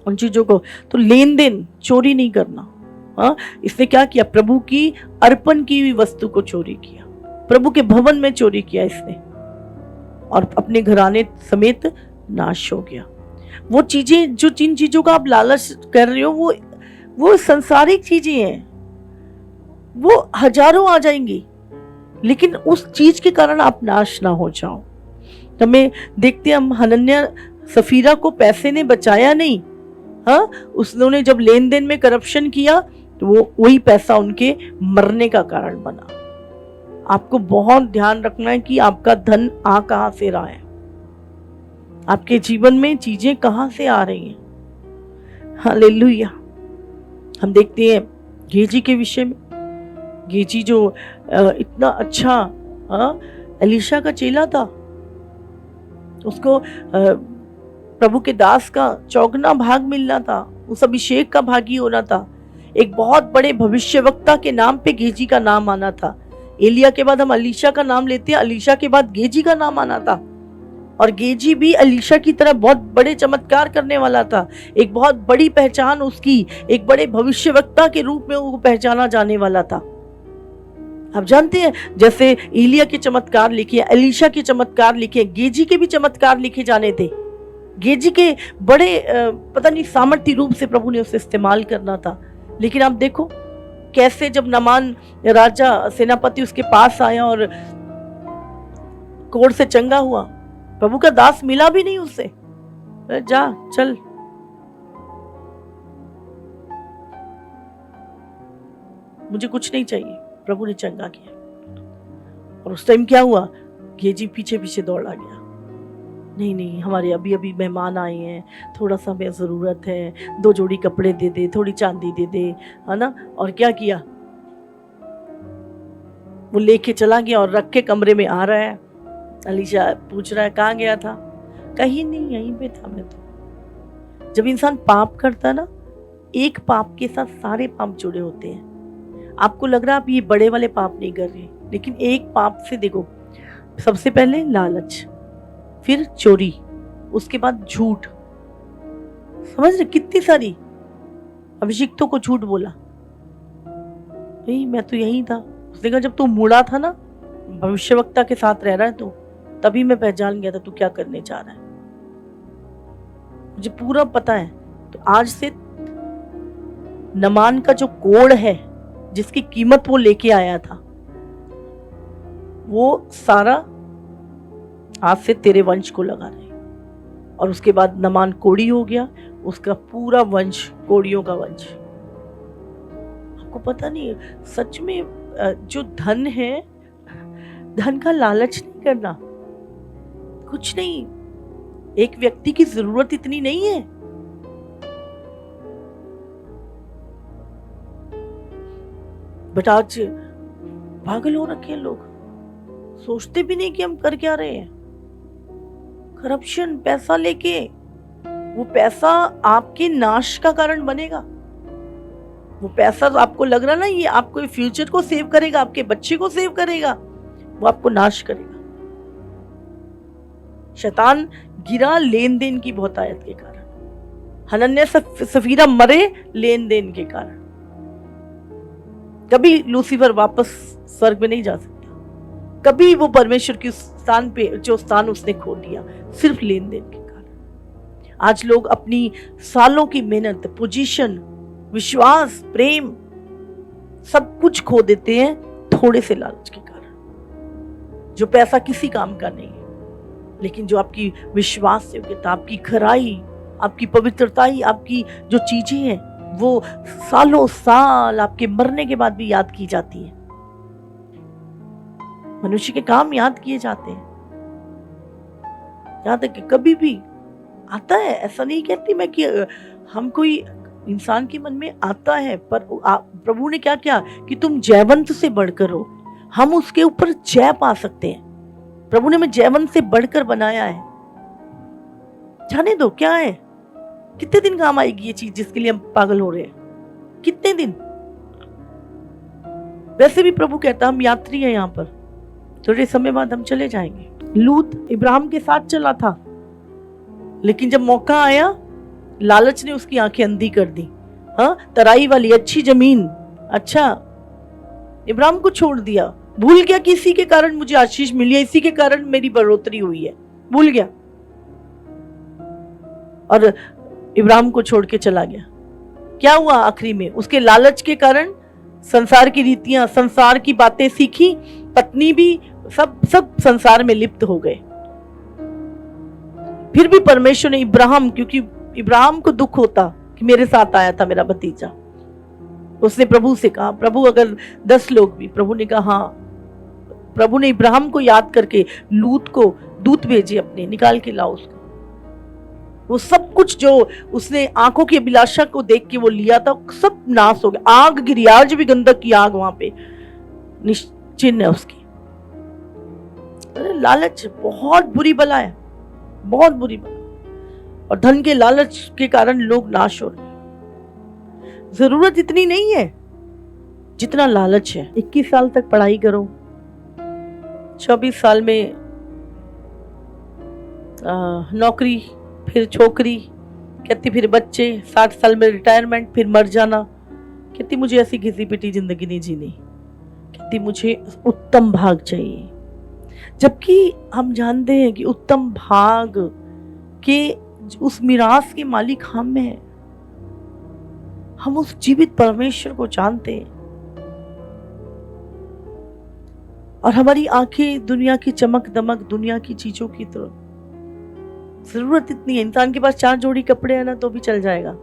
उन चीजों को, तो लेन देन चोरी नहीं करना। हाँ, इसने क्या किया, प्रभु की अर्पण की हुई वस्तु को चोरी किया, प्रभु के भवन में चोरी किया इसने, और अपने घराने समेत नाश हो गया। वो चीजें, जो जिन चीजों का आप लालच कर रहे हो, वो संसारिक चीजें हैं, वो हजारों आ जाएंगी, लेकिन उस चीज के कारण आप नाश ना हो जाओ। तो हमें देखते हैं, हम हनन्या सफीरा को पैसे ने बचाया नहीं। हाँ, उन्होंने जब लेन देन में करप्शन किया तो वो वही पैसा उनके मरने का कारण बना। आपको बहुत ध्यान रखना है कि आपका धन आ कहां से रहा है, आपके जीवन में चीजें कहां से आ रही हैं। हालेलुया। हम देखते हैं गेजी के विषय में, गेजी जो इतना अच्छा एलीशा का चेला था, उसको प्रभु के दास का चौगुना भाग मिलना था, उस अभिषेक का भागी होना था। एक बहुत बड़े भविष्यवक्ता के नाम पे गेजी का नाम आना था। एलिया के बाद हम अलीशा का नाम लेते हैं, अलीशा के बाद गेजी का नाम आना था, और गेजी भी अलीशा की तरह बहुत बड़े चमत्कार करने वाला था। एक बहुत बड़ी पहचान उसकी, एक बड़े भविष्यवक्ता के रूप में वो पहचाना जाने वाला था। आप जानते हैं, जैसे एलिया के चमत्कार लिखे, अलीशा के चमत्कार लिखे, गेजी के भी चमत्कार लिखे जाने थे। गेजी के बड़े पता नहीं सामर्थ्य रूप से प्रभु ने उसे इस्तेमाल करना था। लेकिन आप देखो कैसे जब नामान राजा सेनापति उसके पास आया और कोढ़ से चंगा हुआ, प्रभु का दास मिला भी नहीं उससे, जा चल, मुझे कुछ नहीं चाहिए, प्रभु ने चंगा किया। और उस टाइम क्या हुआ, गेजी पीछे पीछे दौड़ा गया, नहीं हमारे अभी अभी मेहमान आए हैं, थोड़ा सा हमें ज़रूरत है, 2 जोड़ी कपड़े दे दे, थोड़ी चांदी दे दे, है ना। और क्या किया, वो लेके चला गया और रख के कमरे में आ रहा है। अलीशा पूछ रहा है कहाँ गया था, कहीं नहीं, यहीं पे था मैं तो। जब इंसान पाप करता है ना, एक पाप के साथ सारे पाप जुड़े होते हैं। आपको लग रहा है आप ये बड़े वाले पाप नहीं कर रहे, लेकिन एक पाप से देखो, सबसे पहले लालच, फिर चोरी, उसके बाद झूठ। समझ रहे, कितनी सारी अभिषिक्तों को झूठ बोला, नहीं मैं तो यही था। उसने कहा जब तू मुड़ा था ना, भविष्यवक्ता के साथ रह रहा है तो, तभी मैं पहचान गया था तू क्या करने जा रहा है, मुझे पूरा पता है। तो आज से नमान का जो कोढ़ है, जिसकी कीमत वो लेके आया था, वो सारा आज से तेरे वंश को लगा रहे। और उसके बाद नमान कोढ़ी हो गया, उसका पूरा वंश कोढ़ियों का वंश। आपको पता नहीं, सच में जो धन है, धन का लालच नहीं करना, कुछ नहीं, एक व्यक्ति की जरूरत इतनी नहीं है। बट आज पागल हो रखे हैं लोग, सोचते भी नहीं कि हम कर क्या रहे हैं। करप्शन, पैसा लेके, वो पैसा आपके नाश का कारण बनेगा। वो पैसा तो आपको लग रहा ना ये आपको फ्यूचर को सेव करेगा, आपके बच्चे को सेव करेगा, वो आपको नाश करेगा। शैतान गिरा लेन देन की बहुतायत के कारण। हनन्याह सफीरा मरे लेन देन के कारण। कभी लूसीफर वापस स्वर्ग में नहीं जा सकता, कभी वो परमेश्वर के स्थान पे जो स्थान उसने खो दिया, सिर्फ लेन देन के कारण। आज लोग अपनी सालों की मेहनत, पोजीशन, विश्वास, प्रेम, सब कुछ खो देते हैं थोड़े से लालच के कारण। जो पैसा किसी काम का नहीं है, लेकिन जो आपकी विश्वास योग्यता, आपकी खराई, आपकी पवित्रता ही, आपकी जो चीजें हैं वो सालों साल आपके मरने के बाद भी याद की जाती है। मनुष्य के काम याद किए जाते हैं, याद है कि कभी भी आता है। ऐसा नहीं कहती मैं कि हम कोई इंसान के मन में आता है, पर प्रभु ने क्या किया कि तुम जयवंत से बढ़कर हो, हम उसके ऊपर जय पा सकते हैं। प्रभु ने हमें जयवंत से बढ़कर बनाया है। जाने दो क्या है, कितने दिन काम आएगी ये चीज जिसके लिए हम पागल हो रहे हैं, कितने दिन। वैसे भी प्रभु कहता हम यात्री हैं यहाँ पर, थोड़े समय बाद हम चले जाएंगे। लूत इब्राहिम के साथ चला था, लेकिन जब मौका आया लालच ने उसकी आंखें अंधी कर दी। हाँ, तराई वाली अच्छी जमीन, अच्छा, इब्राहिम को छोड़ दिया, भूल गया कि इसी के कारण मुझे आशीष मिली है, इसी के कारण मेरी बढ़ोतरी हुई है, भूल गया और इब्राहिम को छोड़ के चला गया। क्या हुआ आखिरी में? उसके लालच के कारण संसार की रीतियां, संसार की बातें सीखी, पत्नी भी, सब संसार में लिप्त हो गए। फिर भी परमेश्वर ने इब्राहिम, क्योंकि इब्राहिम को दुख होता कि मेरे साथ आया था मेरा भतीजा, उसने प्रभु से कहा, प्रभु अगर 10 लोग भी, प्रभु ने कहा हाँ। प्रभु ने इब्राहिम को याद करके लूत को दूत भेजे अपने, निकाल के लाओ उसको। वो सब कुछ जो उसने आंखों की अभिलाषा को देख के वो लिया था, सब नाश हो गया। आग गिरी, आज भी गंधक की आग वहां पे चिन्ह है उसकी। लालच बहुत बुरी बला है, बहुत बुरी बला, और धन के लालच के कारण लोग नाश हो रहे हैं। जरूरत इतनी नहीं है जितना लालच है। 21 साल तक पढ़ाई करो, 24 साल में नौकरी, फिर छोकरी, कहती फिर बच्चे, 60 साल में रिटायरमेंट, फिर मर जाना। कहती मुझे ऐसी घिसी पिटी जिंदगी नहीं जीनी, कहती मुझे उत्तम भाग चाहिए। जबकि हम जानते हैं कि उत्तम भाग के उस मिरास के मालिक हम हैं, हम उस जीवित परमेश्वर को जानते हैं, और हमारी आंखें दुनिया की चमक दमक, दुनिया की चीजों की तरफ। जरूरत इतनी है, इंसान के पास 4 जोड़ी कपड़े हैं ना तो भी चल जाएगा,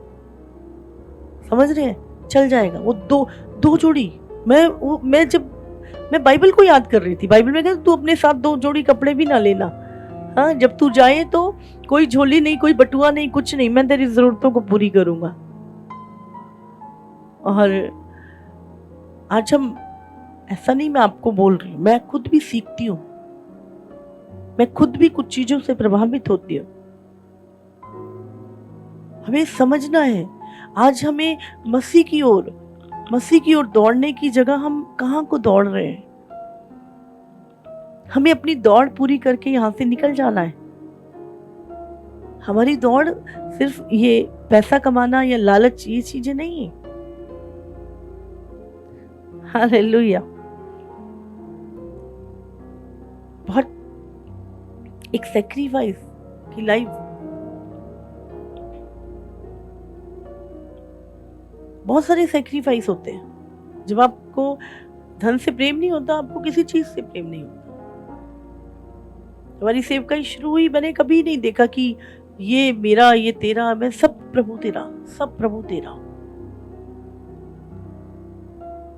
समझ रहे हैं, चल जाएगा। वो दो जोड़ी, मैं जब मैं बाइबल को याद कर रही थी, बाइबल में कहता तू अपने साथ 2 जोड़ी कपड़े भी ना लेना, हाँ, जब तू जाए तो कोई झोली नहीं, कोई बटुआ नहीं, कुछ नहीं, मैं तेरी जरूरतों को पूरी करूंगा। और आज हम ऐसा नहीं, मैं आपको बोल रही हूँ, मैं खुद भी सीखती हूँ, मैं खुद भी कुछ चीजों से प्रभावित होती हूँ। हमें समझना है, आज हमें मसीह की ओर दौड़ने की जगह हम कहाँ को दौड़ रहे हैं। हमें अपनी दौड़ पूरी करके यहाँ से निकल जाना है। हमारी दौड़ सिर्फ ये पैसा कमाना या लालच, ये चीजें नहीं है। हालेलुया। बहुत एक सैक्रिफाइस की लाइफ, बहुत सारे सैक्रिफाइस होते हैं। जब आपको धन से प्रेम नहीं होता, आपको किसी चीज से प्रेम नहीं होता। हमारी सेवकाई शुरू हुई, मैंने कभी नहीं देखा कि ये मेरा, ये तेरा, मैं सब प्रभु तेरा, सब प्रभु तेरा।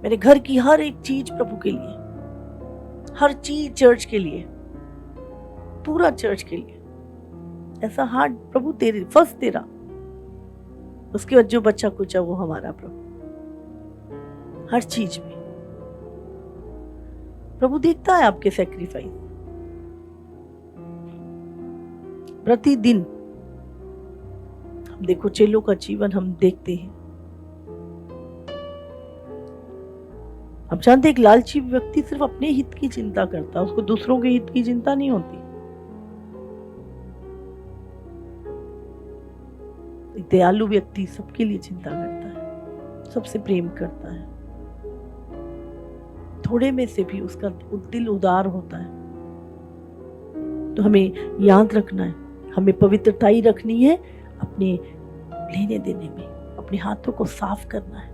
मेरे घर की हर एक चीज प्रभु के लिए, हर चीज चर्च के लिए, पूरा चर्च के लिए। ऐसा हार्ट प्रभु तेरे, फर्स्ट तेरा, उसके बाद जो बच्चा कुचा वो हमारा प्रभु। हर चीज में प्रभु देखता है आपके सैक्रिफाइस। प्रतिदिन हम देखो, चेलों का जीवन हम देखते हैं, हम जानते एक लालची व्यक्ति सिर्फ अपने हित की चिंता करता है, उसको दूसरों के हित की चिंता नहीं होती। दयालु व्यक्ति सबके लिए चिंता करता है, सबसे प्रेम करता है, थोड़े में से भी उसका दिल उदार होता है। तो हमें याद रखना है, हमें पवित्रता ही रखनी है अपने लेने देने में, अपने हाथों को साफ करना है,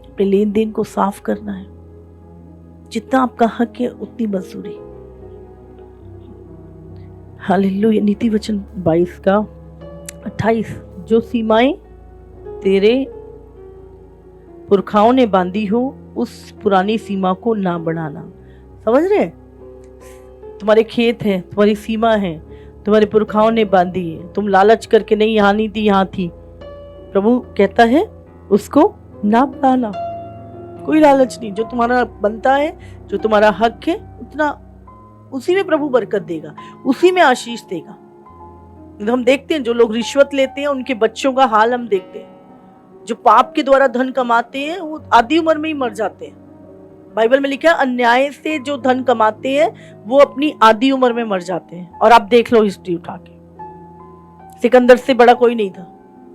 अपने लेन देन को साफ करना है। जितना आपका हक है उतनी मजदूरी। हालेलुया। नीति वचन 22 का 28, जो सीमाएं तेरे पुरखाओं ने बांधी हो उस पुरानी सीमा को ना बढ़ाना। समझ रहे? तुम्हारे खेत हैं, तुम्हारी सीमा है, तुम्हारे पुरखाओं ने बांधी है, तुम लालच करके नहीं, यहाँ नहीं थी यहाँ थी। प्रभु कहता है उसको ना बढ़ाना, कोई लालच नहीं। जो तुम्हारा बनता है, जो तुम्हारा हक है, उतना उसी में प्रभु बरकत देगा, उसी में आशीष देगा। हम देखते हैं जो लोग रिश्वत लेते हैं उनके बच्चों का हाल हम देखते हैं। जो पाप के द्वारा धन कमाते हैं वो आधी उम्र में ही मर जाते हैं। बाइबल में लिखा है अन्याय से जो धन कमाते हैं वो अपनी आधी उम्र में मर जाते हैं। और आप देख लो हिस्ट्री उठा के, सिकंदर से बड़ा कोई नहीं था।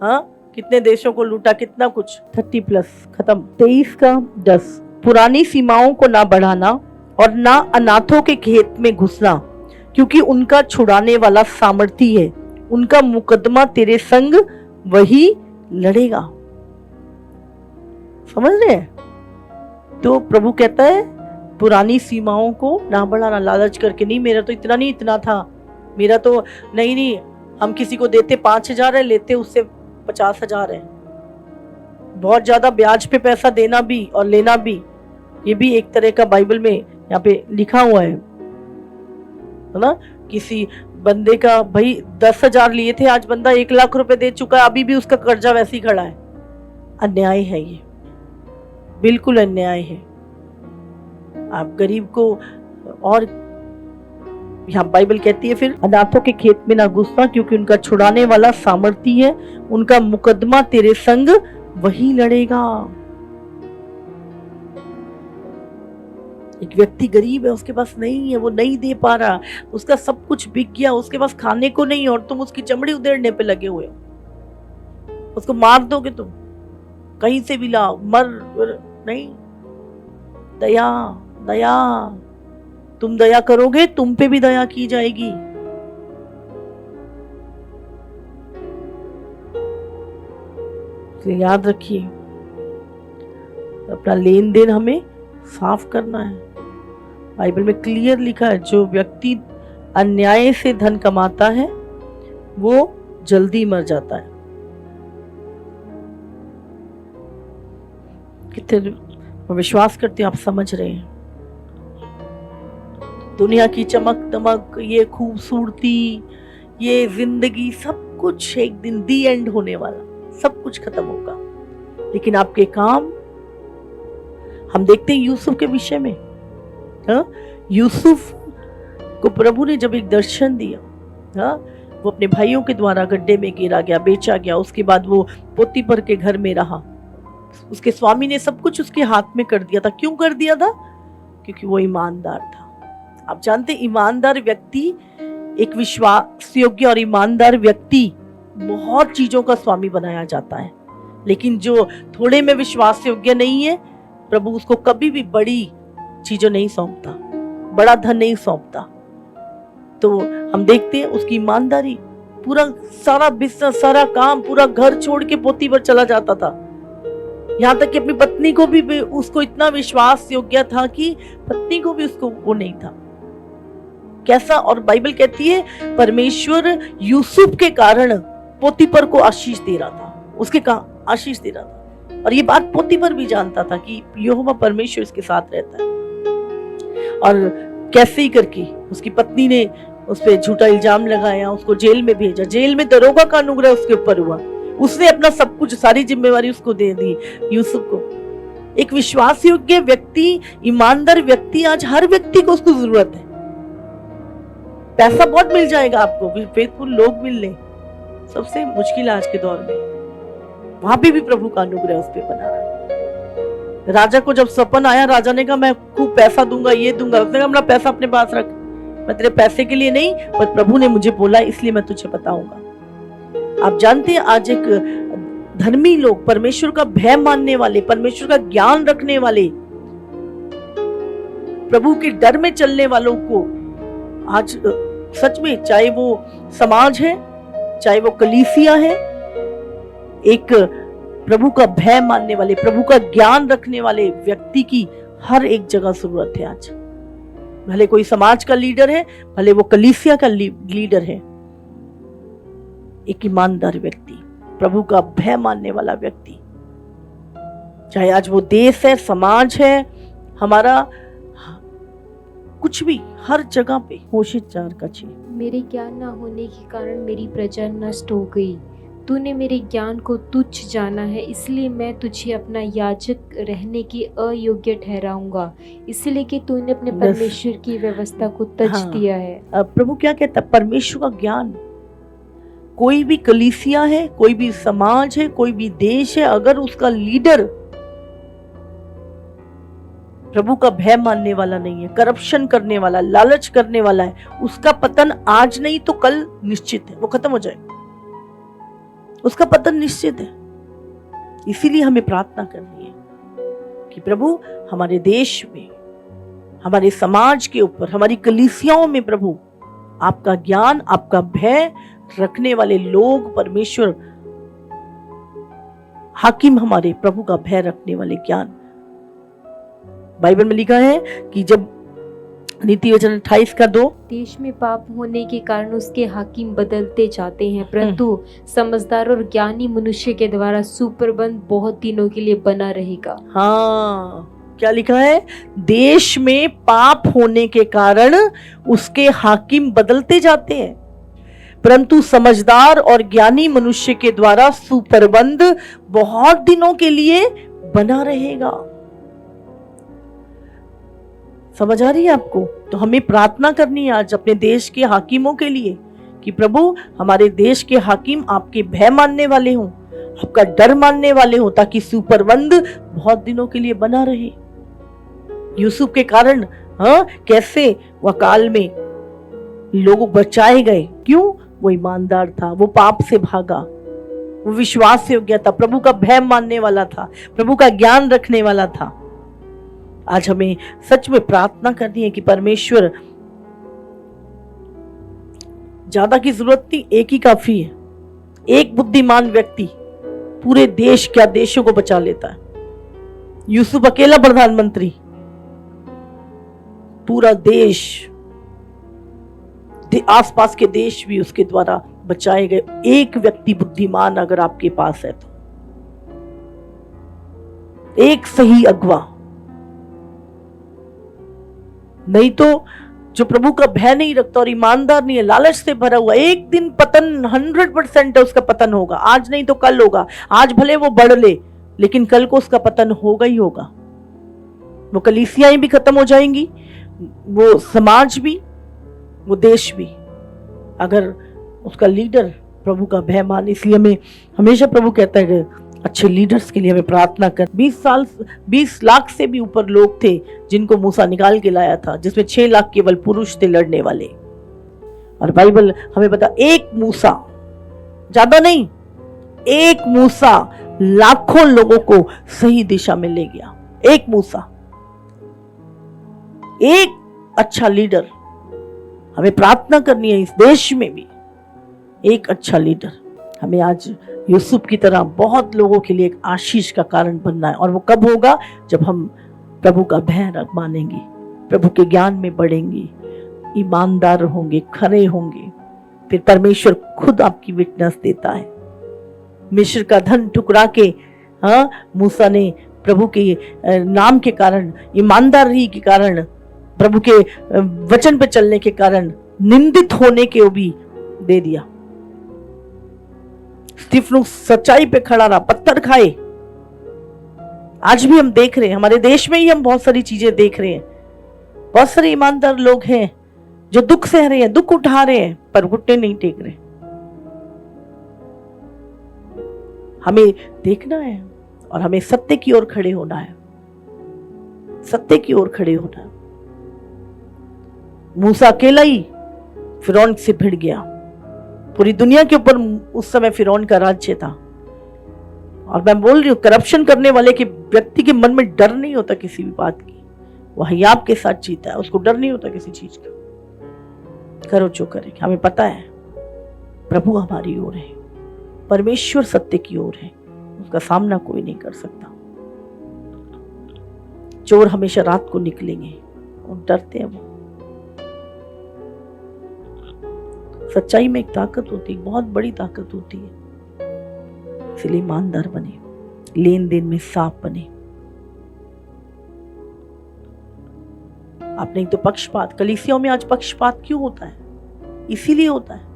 हाँ, कितने देशों को लूटा, कितना कुछ। 30+ खत्म। 23 का 10, पुरानी सीमाओं को ना बढ़ाना और ना अनाथों के खेत में घुसना, क्योंकि उनका छुड़ाने वाला सामर्थी है, उनका मुकदमा तेरे संग वही लड़ेगा। समझ रहे हैं? तो प्रभु कहता है पुरानी सीमाओं को ना बढ़ाना, लालच करके नहीं, मेरा तो इतना नहीं, इतना था, मेरा तो नहीं, हम किसी को देते 5,000 है, लेते उससे 50,000 है। बहुत ज्यादा ब्याज पे पैसा देना भी और लेना भी, ये भी एक तरह का बाइबल में यहाँ पे लिखा हुआ है ना। किसी बंदे का भाई 10,000 लिए थे, आज बंदा 1 लाख रुपए दे चुका है, अभी भी उसका कर्जा वैसे ही खड़ा है। अन्याय है ये, बिल्कुल अन्याय है। आप गरीब को, और यहाँ बाइबल कहती है फिर अनाथों के खेत में ना घुसना, क्योंकि उनका छुड़ाने वाला सामर्थी है, उनका मुकदमा तेरे संग वही लड़ेगा। एक व्यक्ति गरीब है, उसके पास नहीं है, वो नहीं दे पा रहा, उसका सब कुछ बिक गया, उसके पास खाने को नहीं, और तुम उसकी चमड़ी उधेड़ने पे लगे हुए हो। उसको मार दोगे तुम, कहीं से भी लाओ, मर नहीं। दया, दया, तुम दया करोगे तुम पे भी दया की जाएगी। तो याद रखिए, अपना लेन देन हमें साफ करना है। बाइबल में क्लियर लिखा है, जो व्यक्ति अन्याय से धन कमाता है वो जल्दी मर जाता है। कितने विश्वास करते हैं आप समझ रहे हैं? दुनिया की चमक दमक, ये खूबसूरती, ये जिंदगी, सब कुछ एक दिन दी एंड होने वाला, सब कुछ खत्म होगा। लेकिन आपके काम, हम देखते हैं यूसुफ के विषय में। हाँ, यूसुफ को प्रभु ने जब एक दर्शन दिया, हाँ, वो अपने भाइयों के द्वारा गड्ढे में गिरा गया, बेचा गया, उसके बाद वो पोतीफर के घर में रहा। उसके स्वामी ने सब कुछ उसके हाथ में कर दिया था। क्यों कर दिया था? क्योंकि वो ईमानदार था। आप जानते, ईमानदार व्यक्ति, एक विश्वास योग्य और ईमानदार व्यक्ति बहुत चीजों का स्वामी बनाया जाता है। लेकिन जो थोड़े में विश्वास योग्य नहीं है, प्रभु उसको कभी भी बड़ी चीजें नहीं सौंपता, बड़ा धन नहीं सौंपता। तो हम देखते हैं उसकी ईमानदारी, पूरा सारा बिजनेस, सारा काम, पूरा घर छोड़ के पोतीफर चला जाता था। यहाँ तक कि अपनी पत्नी को भी उसको इतना विश्वास योग्य था कि पत्नी को भी उसको वो नहीं था। कैसा? और बाइबल कहती है परमेश्वर यूसुफ के कारण पोतीफर को आशीष दे रहा था, उसके आशीष दे रहा था। और ये बात पोतीफर भी जानता था कि यहोवा परमेश्वर इसके साथ रहता है। और कैसे ही करके उसकी पत्नी ने उस पर झूठा इल्जाम लगाया, उसको जेल में भेजा। जेल में दरोगा का अनुग्रह उसके ऊपर हुआ, उसने अपना सब कुछ, सारी जिम्मेवारी उसको दे दी, यूसुफ को। एक विश्वास योग्य व्यक्ति, ईमानदार व्यक्ति, आज हर व्यक्ति को उसको जरूरत है। पैसा बहुत मिल जाएगा आपको, फेथफुल लोग मिल ले, सबसे मुश्किल आज के दौर में, वहां पे भी प्रभु का अनुग्रह उस पर बना रहा। राजा को जब सपन आया, राजा ने कहा मैं खूब पैसा दूंगा, ये दूंगा। उसने कहा अपना पैसा अपने पास रख, मैं तेरे पैसे के लिए नहीं, पर प्रभु ने मुझे बोला इसलिए मैं तुझे बताऊंगा। आप जानते हैं आज एक धर्मी लोग, परमेश्वर का भय मानने वाले, परमेश्वर का ज्ञान रखने वाले, प्रभु के डर में चलने वालों को आज सच में, चाहे वो समाज है, चाहे वो कलीसिया है, एक प्रभु का भय मानने वाले, प्रभु का ज्ञान रखने वाले व्यक्ति की हर एक जगह जरूरत है आज। भले कोई समाज का लीडर है, भले वो कलीसिया का लीडर है, एक ईमानदार व्यक्ति, प्रभु का भय मानने वाला व्यक्ति, चाहे आज वो देश है, समाज है, हमारा कुछ भी, हर जगह पे होशियार 4 का 6। मेरे ज्ञान न होने के कारण मेरी प्रजा नष्ट हो गई। तूने मेरे ज्ञान को तुच्छ जाना है, इसलिए मैं तुझे अपना याजक रहने की अयोग्य ठहराऊंगा, इसलिए कि तूने अपने परमेश्वर की व्यवस्था को तज दिया है। प्रभु क्या कहता है? परमेश्वर का ज्ञान, कोई भी कलीसिया है, कोई भी समाज है, कोई भी देश है, अगर उसका लीडर प्रभु का भय मानने वाला नहीं है, करप्शन करने वाला, लालच करने वाला है, उसका पतन आज नहीं तो कल निश्चित है, वो खत्म हो जाएगा, उसका पतन निश्चित है। इसीलिए हमें प्रार्थना करनी है कि प्रभु हमारे देश में, हमारे समाज के ऊपर, हमारी कलीसियाओं में प्रभु आपका ज्ञान, आपका भय रखने वाले लोग, परमेश्वर हाकिम, हमारे प्रभु का भय रखने वाले ज्ञान। बाइबल में लिखा है कि जब नीति वचन 28 का 2, देश में पाप होने के कारण उसके हाकिम बदलते जाते हैं, परंतु समझदार और ज्ञानी मनुष्य के द्वारा सुप्रबंध बहुत दिनों के लिए बना रहेगा। हाँ, क्या लिखा है? देश में पाप होने के कारण उसके हाकिम बदलते जाते हैं, परंतु समझदार और ज्ञानी मनुष्य के द्वारा सुप्रबंध बहुत दिनों के लिए बना रहेगा। समझ आ रही है आपको? तो हमें प्रार्थना करनी है आज अपने देश के हाकिमों के लिए कि प्रभु हमारे देश के हाकिम आपके भय मानने वाले हों, आपका डर मानने वाले हों, ताकि सुप्रबंध बहुत दिनों के लिए बना रहे। यूसुफ के कारण कैसे अकाल में लोग बचाए गए, क्यों? वो ईमानदार था, वो पाप से भागा, वो विश्वास से हो गया था, प्रभु का भय मानने वाला था, प्रभु का ज्ञान रखने वाला था। आज हमें सच में प्रार्थना करनी है कि परमेश्वर, ज्यादा की जरूरत नहीं, एक ही काफी है। एक बुद्धिमान व्यक्ति पूरे देश, क्या देशों को बचा लेता है। यूसुफ अकेला प्रधानमंत्री, पूरा देश, आसपास के देश भी उसके द्वारा बचाए गए। एक व्यक्ति बुद्धिमान अगर आपके पास है तो, एक सही अगवा, नहीं तो जो प्रभु का भय नहीं रखता और ईमानदार नहीं है, लालच से भरा हुआ, एक दिन पतन 100% है, उसका पतन होगा। आज नहीं तो कल होगा। आज भले वो बढ़ ले, लेकिन कल को उसका पतन होगा ही होगा। वो कलीसियाएं भी खत्म हो जाएंगी, वो समाज भी, वो देश भी, अगर उसका लीडर प्रभु का भय मान। इसलिए हमें हमेशा प्रभु कहता है कि अच्छे लीडर्स के लिए हमें प्रार्थना कर। 20 लाख से भी ऊपर लोग थे जिनको मूसा निकाल के लाया था, जिसमें 6 लाख केवल पुरुष थे लड़ने वाले। और बाइबल हमें बता, एक मूसा, ज्यादा नहीं, एक मूसा लाखों लोगों को सही दिशा में ले गया। एक मूसा, एक अच्छा लीडर। हमें प्रार्थना करनी है इस देश में भी एक अच्छा लीडर। हमें आज यूसुफ की तरह बहुत लोगों के लिए एक आशीष का कारण बनना है। और वो कब होगा? जब हम प्रभु का भय मानेंगे, प्रभु के ज्ञान में बढ़ेंगे, ईमानदार होंगे, खरे होंगे, फिर परमेश्वर खुद आपकी विटनेस देता है। मिस्र का धन ठुकरा के मूसा ने प्रभु के नाम के कारण, ईमानदारी के कारण, प्रभु के वचन पे चलने के कारण निंदित होने के भी दे दिया। स्तिफनुस सच्चाई पे खड़ा रहा, पत्थर खाए। आज भी हम देख रहे हैं, हमारे देश में ही हम बहुत सारी चीजें देख रहे हैं। बहुत सारे ईमानदार लोग हैं जो दुख सह रहे हैं, दुख उठा रहे हैं, पर घुटने नहीं टेक रहे। हमें देखना है और हमें सत्य की ओर खड़े होना है, सत्य की ओर खड़े होना है। मूसा अकेला ही फिरौन से भिड़ गया, पूरी दुनिया के ऊपर उस समय फिरौन का राज्य था। और मैं बोल रही हूँ, करप्शन करने वाले के व्यक्ति के मन में डर नहीं होता किसी भी बात की। वह हियाब के साथ जीता है, उसको डर नहीं होता किसी चीज का। करो जो करे, हमें पता है प्रभु हमारी ओर है, परमेश्वर सत्य की ओर है, उसका सामना कोई नहीं कर सकता। चोर हमेशा रात को निकलेंगे और डरते हैं वो। सच्चाई में एक ताकत होती है, बहुत बड़ी ताकत होती है। इसलिए ईमानदार बने, लेन देन में साफ बने। आप नहीं तो पक्षपात। कलीसियाओं में आज पक्षपात क्यों होता है? इसीलिए होता है।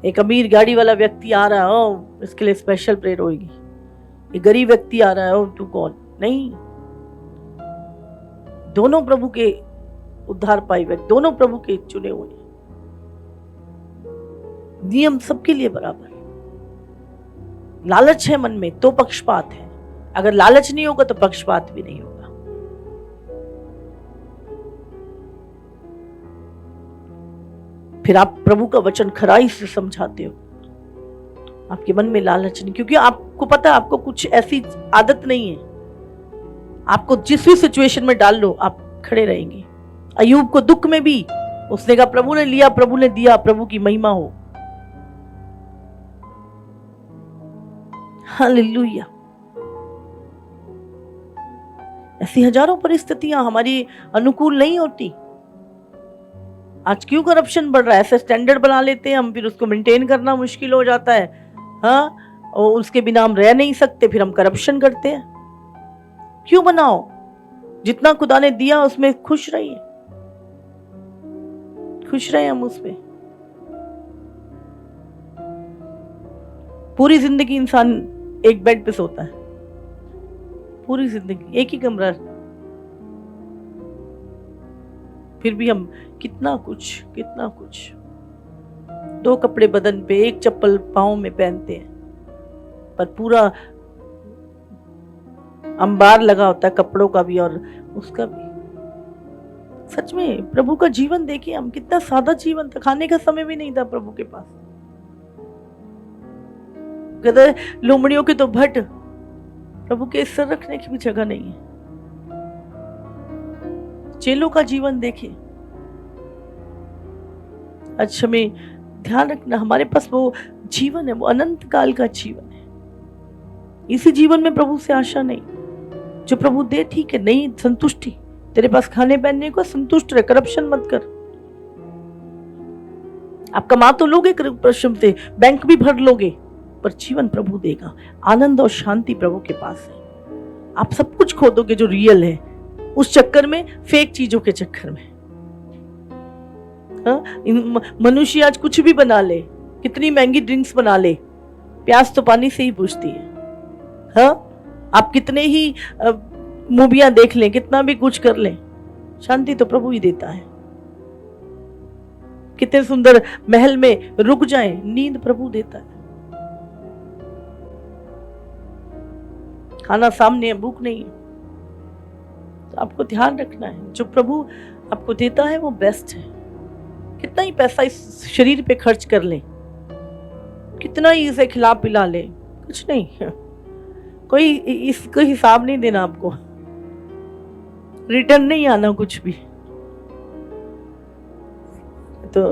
एक अमीर गाड़ी वाला व्यक्ति आ रहा है, ओ इसके लिए स्पेशल प्रेयर होगी। एक गरीब व्यक्ति आ रहा है, ओ तू कौन? नहीं, दोनों प्रभु के उद्धार पाए व्यक्ति, दोनों प्रभु के चुने हुए। नियम सबके लिए बराबर। लालच है मन में तो पक्षपात है, अगर लालच नहीं होगा तो पक्षपात भी नहीं होगा। फिर आप प्रभु का वचन खराई से समझाते हो, आपके मन में लालच नहीं, क्योंकि आपको पता है आपको कुछ ऐसी आदत नहीं है। आपको जिस भी सिचुएशन में डाल लो आप खड़े रहेंगे। अय्यूब को दुख में भी उसने कहा प्रभु ने लिया, प्रभु ने दिया, प्रभु की महिमा हो। हालेलुया। ऐसी हजारों परिस्थितियां हमारी अनुकूल नहीं होती। आज क्यों करप्शन बढ़ रहा है? ऐसे स्टैंडर्ड बना लेते हैं हम, फिर उसको मेंटेन करना मुश्किल हो जाता है। हाँ, और उसके बिना हम रह नहीं सकते, फिर हम करप्शन करते हैं। क्यों बनाओ? जितना खुदा ने दिया उसमें खुश रहिए, खुश रहे हम उसमें। पूरी जिंदगी इंसान एक बेड पे सोता है, पूरी जिंदगी एक ही कमरा, फिर भी हम कितना कुछ 2 कपड़े बदन पे, 1 चप्पल पाँव में पहनते हैं, पर पूरा अंबार लगा होता है कपड़ों का भी और उसका भी। सच में प्रभु का जीवन देखिए हम, कितना सादा जीवन था। खाने का समय भी नहीं था प्रभु के पास। गदर लोमड़ियों के तो भट्ट, प्रभु के सिर रखने की भी जगह नहीं है। चेलों का जीवन देखिए। अच्छा, हमें ध्यान रखना, हमारे पास वो जीवन है, वो अनंत काल का जीवन है। इसी जीवन में प्रभु से आशा नहीं, जो प्रभु दे ठीक है, नहीं संतुष्टि। तेरे पास खाने पहनने को, संतुष्ट रहे, करप्शन मत कर। आप कमा तो लोगे परिश्रम से, बैंक भी भर लोगे, पर जीवन प्रभु देगा। आनंद और शांति प्रभु के पास है। आप सब कुछ खो दोगे जो रियल है, उस चक्कर में, फेक चीजों के चक्कर में। मनुष्य आज कुछ भी बना ले, कितनी महंगी ड्रिंक्स बना ले, प्यास तो पानी से ही बुझती है। हाँ, आप कितने ही मूवियां देख लें, कितना भी कुछ कर लें, शांति तो प्रभु ही देता है। कितने सुंदर महल में रुक जाएं, नींद प्रभु देता है। खाना सामने है, भूख नहीं है, तो आपको ध्यान रखना है, जो प्रभु आपको देता है वो बेस्ट है। कितना ही पैसा इस शरीर पे खर्च कर लें, कितना ही इसे खिला पिला ले, कुछ नहीं, कोई इसका हिसाब नहीं देना आपको, रिटर्न नहीं आना कुछ भी। तो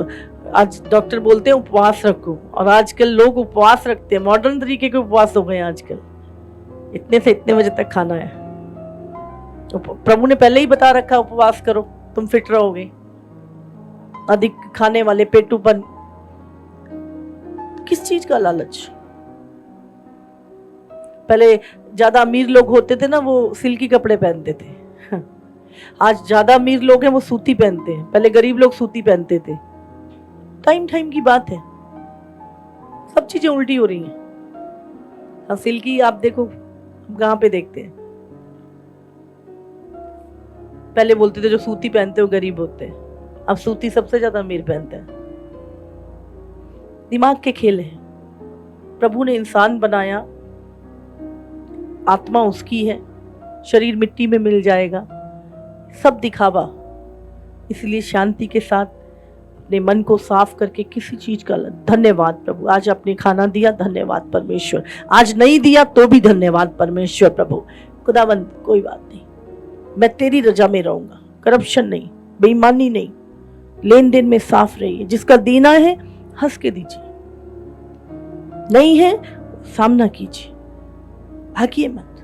आज डॉक्टर बोलते हैं उपवास रखो, और आजकल लोग उपवास रखते हैं, मॉडर्न तरीके के उपवास हो गए आजकल। इतने से इतने बजे तक खाना है, तो प्रभु ने पहले ही बता रखा उपवास करो, तुम फिट रहोगे। अधिक खाने वाले, पेटूपन, किस चीज का लालच? पहले ज्यादा अमीर लोग होते थे ना, वो सिल्की कपड़े पहनते थे। आज ज्यादा अमीर लोग हैं वो सूती पहनते हैं, पहले गरीब लोग सूती पहनते थे। टाइम की बात है, सब चीजें उल्टी हो रही हैं। हाँ, सिल्की आप देखो कहां पे देखते हैं। पहले बोलते थे जो सूती पहनते हो गरीब होते हैं, अब सूती सबसे ज्यादा अमीर पहनते हैं। दिमाग के खेल हैं। प्रभु ने इंसान बनाया, आत्मा उसकी है, शरीर मिट्टी में मिल जाएगा, सब दिखावा। इसलिए शांति के साथ अपने मन को साफ करके किसी चीज का धन्यवाद प्रभु। आज आपने खाना दिया, धन्यवाद परमेश्वर। आज नहीं दिया तो भी धन्यवाद परमेश्वर प्रभु। खुदावंद कोई बात नहीं, मैं तेरी रजा में रहूंगा, करप्शन नहीं, बेईमानी नहीं, लेन देन में साफ रहिए। जिसका देना है हंस के दीजिए, नहीं है सामना कीजिए, भागिए मत।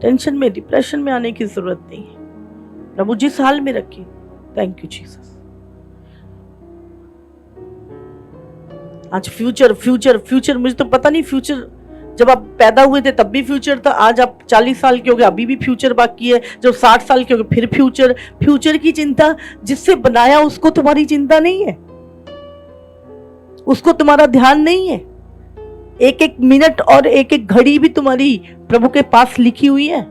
टेंशन में, डिप्रेशन में आने की जरूरत नहीं है। प्रभु जिस हाल में रखिए, थैंक यू जीसस। आज फ्यूचर फ्यूचर फ्यूचर, मुझे तो पता नहीं फ्यूचर, जब आप पैदा हुए थे तब भी फ्यूचर था, आज आप 40 साल के हो गए अभी भी फ्यूचर बाकी है, जब 60 साल के हो गए फिर फ्यूचर। फ्यूचर की चिंता, जिससे बनाया उसको तुम्हारी चिंता नहीं है, उसको तुम्हारा ध्यान नहीं है। एक एक मिनट और एक एक घड़ी भी तुम्हारी प्रभु के पास लिखी हुई है,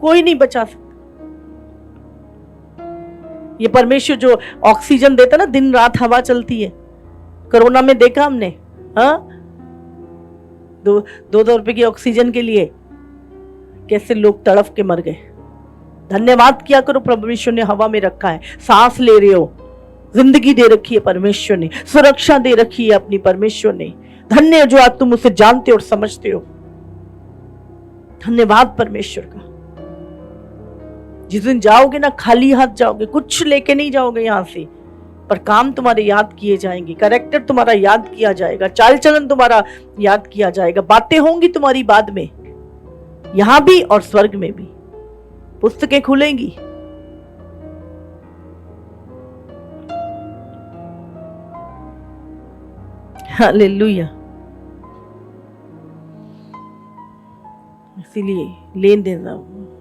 कोई नहीं बचा सकता। ये परमेश्वर जो ऑक्सीजन देता ना, दिन रात हवा चलती है, कोरोना में देखा हमने, हाँ, 2 रुपए की ऑक्सीजन के लिए कैसे लोग तड़फ के मर गए। धन्यवाद किया करो, परमेश्वर ने हवा में रखा है, सांस ले रहे हो, जिंदगी दे रखी है परमेश्वर ने, सुरक्षा दे रखी है अपनी परमेश्वर ने। धन्य जो आज तुम उसे जानते हो और समझते हो। धन्यवाद परमेश्वर का। जिस दिन जाओगे ना, खाली हाथ जाओगे, कुछ लेके नहीं जाओगे यहां से, पर काम तुम्हारे याद किए जाएंगे, कैरेक्टर तुम्हारा याद किया जाएगा, चाल चलन तुम्हारा याद किया जाएगा, बातें होंगी तुम्हारी बाद में, यहां भी और स्वर्ग में भी। पुस्तकें खुलेंगी। हालेलुया। इसीलिए लेन देन,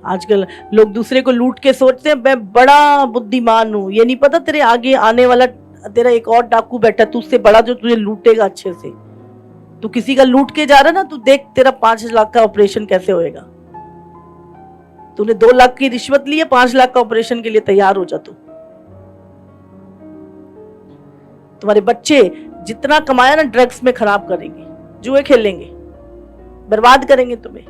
आजकल लोग दूसरे को लूट के सोचते हैं मैं बड़ा बुद्धिमान हूं, ये नहीं पता तेरे आगे आने वाला तेरा एक और डाकू बैठा तुझसे बड़ा, जो तुझे लूटेगा अच्छे से। तू किसी का लूट के जा रहा ना, तू देख तेरा 5 लाख का ऑपरेशन कैसे होएगा। तूने 2 लाख की रिश्वत ली है, 5 लाख का ऑपरेशन के लिए तैयार हो जा तू। तुम्हारे बच्चे जितना कमाया ना, ड्रग्स में खराब करेंगे, जुए खेलेंगे, बर्बाद करेंगे तुम्हें।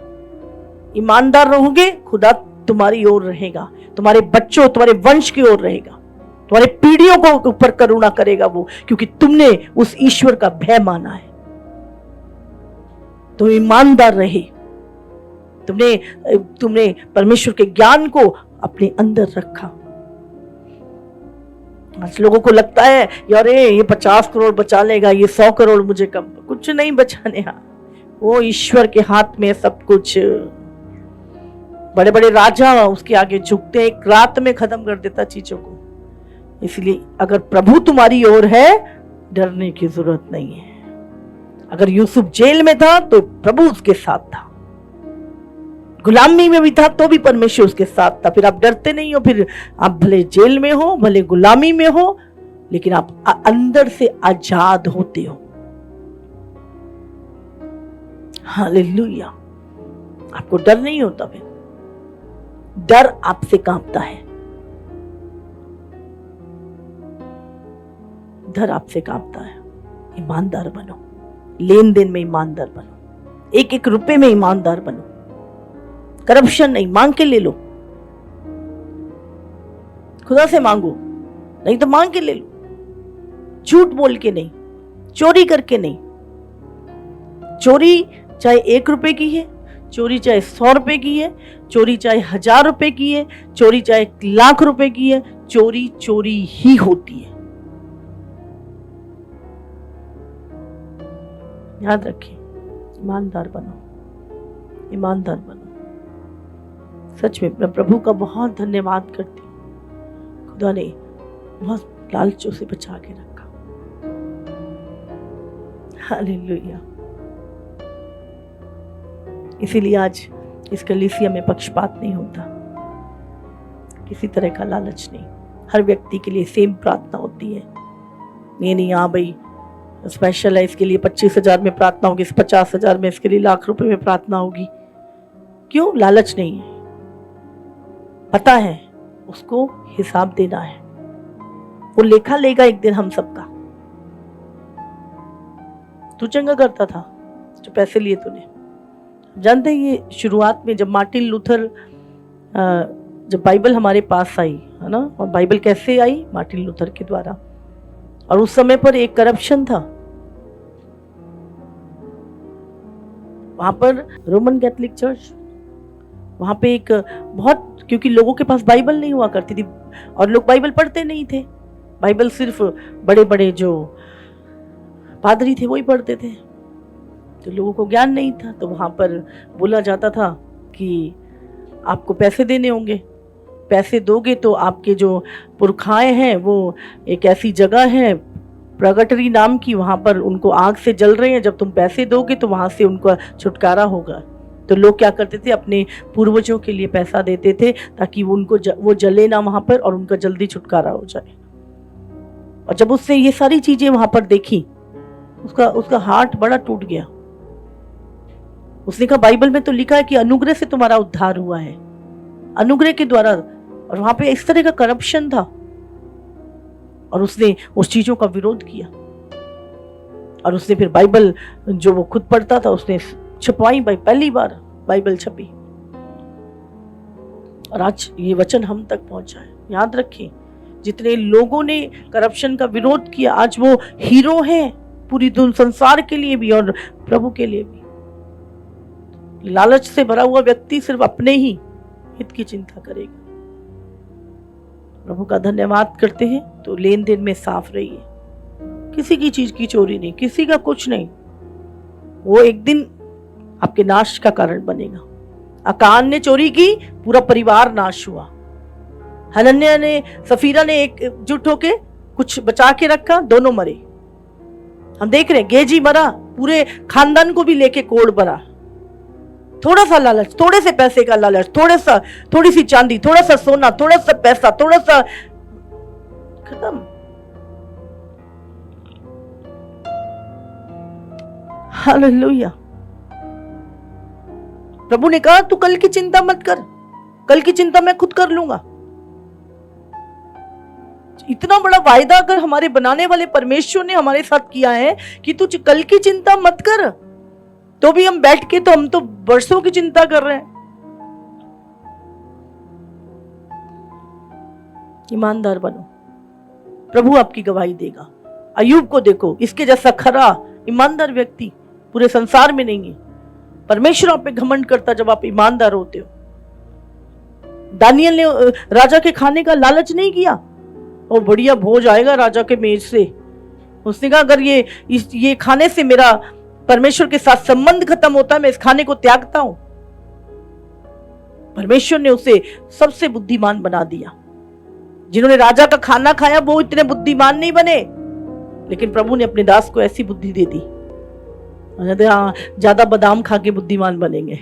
ईमानदार रहोगे, खुदा तुम्हारी ओर रहेगा, तुम्हारे बच्चों, तुम्हारे वंश की ओर रहेगा, तुम्हारे पीढ़ियों को ऊपर करुणा करेगा वो, क्योंकि तुमने उस ईश्वर का भय माना है। तुम ईमानदार रहे, तुमने परमेश्वर के ज्ञान को अपने अंदर रखा। आज लोगों को लगता है यार ये 50 करोड़ बचा लेगा, ये 100 करोड़ मुझे कम, कुछ नहीं बचाने। वो ईश्वर के हाथ में सब कुछ। बड़े बड़े राजा उसके आगे झुकते हैं, एक रात में खत्म कर देता चीजों को। इसलिए अगर प्रभु तुम्हारी ओर है, डरने की जरूरत नहीं है। अगर यूसुफ जेल में था तो प्रभु उसके साथ था, गुलामी में भी था तो भी परमेश्वर उसके साथ था। फिर आप डरते नहीं हो, फिर आप भले जेल में हो, भले गुलामी में हो, लेकिन आप अंदर से आजाद होते हो। हालेलुया। आपको डर नहीं होता, फिर डर आपसे कांपता है, डर आपसे कांपता है। ईमानदार बनो, लेन देन में ईमानदार बनो, एक एक रुपए में ईमानदार बनो। करप्शन नहीं, मांग के ले लो, खुदा से मांगो, नहीं तो मांग के ले लो। झूठ बोल के नहीं, चोरी करके नहीं। चोरी चाहे 1 रुपए की है, चोरी चाहे 100 रुपए की है, चोरी चाहे 1000 रुपए की है, चोरी चाहे 1,00,000 रुपए की है, चोरी चोरी ही होती है। याद रखिए, ईमानदार बनो, ईमानदार बनो। सच में मैं प्रभु का बहुत धन्यवाद करती हूँ। खुदा ने बहुत लालचों से बचा के रखा। हालेलुया। इसीलिए आज इस कलीसिया में पक्षपात नहीं होता, किसी तरह का लालच नहीं। हर व्यक्ति के लिए सेम प्रार्थना होती है। ये नहीं हाँ भाई स्पेशल है, इसके लिए 25,000 में प्रार्थना होगी, 50,000 में, इसके लिए 1,00,000 रुपए में प्रार्थना होगी। क्यों? लालच नहीं है। पता है उसको हिसाब देना है, वो लेखा लेगा एक दिन हम सबका। तू चंगा करता था जो पैसे लिए तूने। जानते हैं ये शुरुआत में जब मार्टिन लूथर जब बाइबल हमारे पास आई, है ना, और बाइबल कैसे आई? मार्टिन लूथर के द्वारा। और उस समय पर एक करप्शन था वहां पर, रोमन कैथोलिक चर्च, वहां पे एक बहुत, क्योंकि लोगों के पास बाइबल नहीं हुआ करती थी और लोग बाइबल पढ़ते नहीं थे। बाइबल सिर्फ बड़े बड़े जो पादरी थे वही पढ़ते थे, तो लोगों को ज्ञान नहीं था। तो वहां पर बोला जाता था कि आपको पैसे देने होंगे, पैसे दोगे तो आपके जो पुरखाएं हैं वो एक ऐसी जगह है प्रगटरी नाम की, वहां पर उनको आग से जल रहे हैं, जब तुम पैसे दोगे तो वहां से उनका छुटकारा होगा। तो लोग क्या करते थे, अपने पूर्वजों के लिए पैसा देते थे ताकि वो जले ना वहां पर और उनका जल्दी छुटकारा हो जाए। और जब उसने ये सारी चीजें वहां पर देखी, उसका हार्ट बड़ा टूट गया। उसने कहा बाइबल में तो लिखा है कि अनुग्रह से तुम्हारा उद्धार हुआ है, अनुग्रह के द्वारा, और वहां पे इस तरह का करप्शन था। और उसने उस चीजों का विरोध किया और उसने फिर बाइबल जो वो खुद पढ़ता था उसने छपवाई, पहली बार बाइबल छपी। और आज ये वचन हम तक पहुंचा है। याद रखें, जितने लोगों ने करप्शन का विरोध किया आज वो हीरो हैं पूरी संसार के लिए भी और प्रभु के लिए भी। लालच से भरा हुआ व्यक्ति सिर्फ अपने ही हित की चिंता करेगा। प्रभु का धन्यवाद करते हैं। तो लेन देन में साफ रहिए, किसी की चीज की चोरी नहीं, किसी का कुछ नहीं, वो एक दिन आपके नाश का कारण बनेगा। अकान ने चोरी की, पूरा परिवार नाश हुआ। हनन्याह ने, सफीरा ने एकजुट होके कुछ बचा के रखा, दोनों मरे। हम देख रहे हैं गेजी मरा, पूरे खानदान को भी लेके कोड़ भरा। थोड़ा सा लालच, थोड़े से पैसे का लालच, थोड़ी सी चांदी, थोड़ा सा सोना, थोड़ा सा पैसा, थोड़ा सा, खत्म। हालेलुया। प्रभु ने कहा तू कल की चिंता मत कर, कल की चिंता मैं खुद कर लूंगा। इतना बड़ा वायदा अगर हमारे बनाने वाले परमेश्वर ने हमारे साथ किया है कि तू कल की चिंता मत कर, तो भी हम बैठ के हम तो वर्षों की चिंता कर रहे हैं। ईमानदार बनो, प्रभु आपकी गवाही देगा। अय्यूब को देखो, इसके जैसा खरा ईमानदार व्यक्ति पूरे संसार में नहीं है। परमेश्वर आप पे घमंड करता जब आप ईमानदार होते हो। दानियल ने राजा के खाने का लालच नहीं किया, और बढ़िया भोज आएगा राजा के मेज से। उसने कहा अगर ये खाने से मेरा परमेश्वर के साथ संबंध खत्म होता है, मैं इस खाने को त्यागता हूं। परमेश्वर ने उसे सबसे बुद्धिमान बना दिया। जिन्होंने राजा का खाना खाया वो इतने बुद्धिमान नहीं बने, लेकिन प्रभु ने अपने दास को ऐसी बुद्धि दे दी, ज्यादा बादाम खा के बुद्धिमान बनेंगे।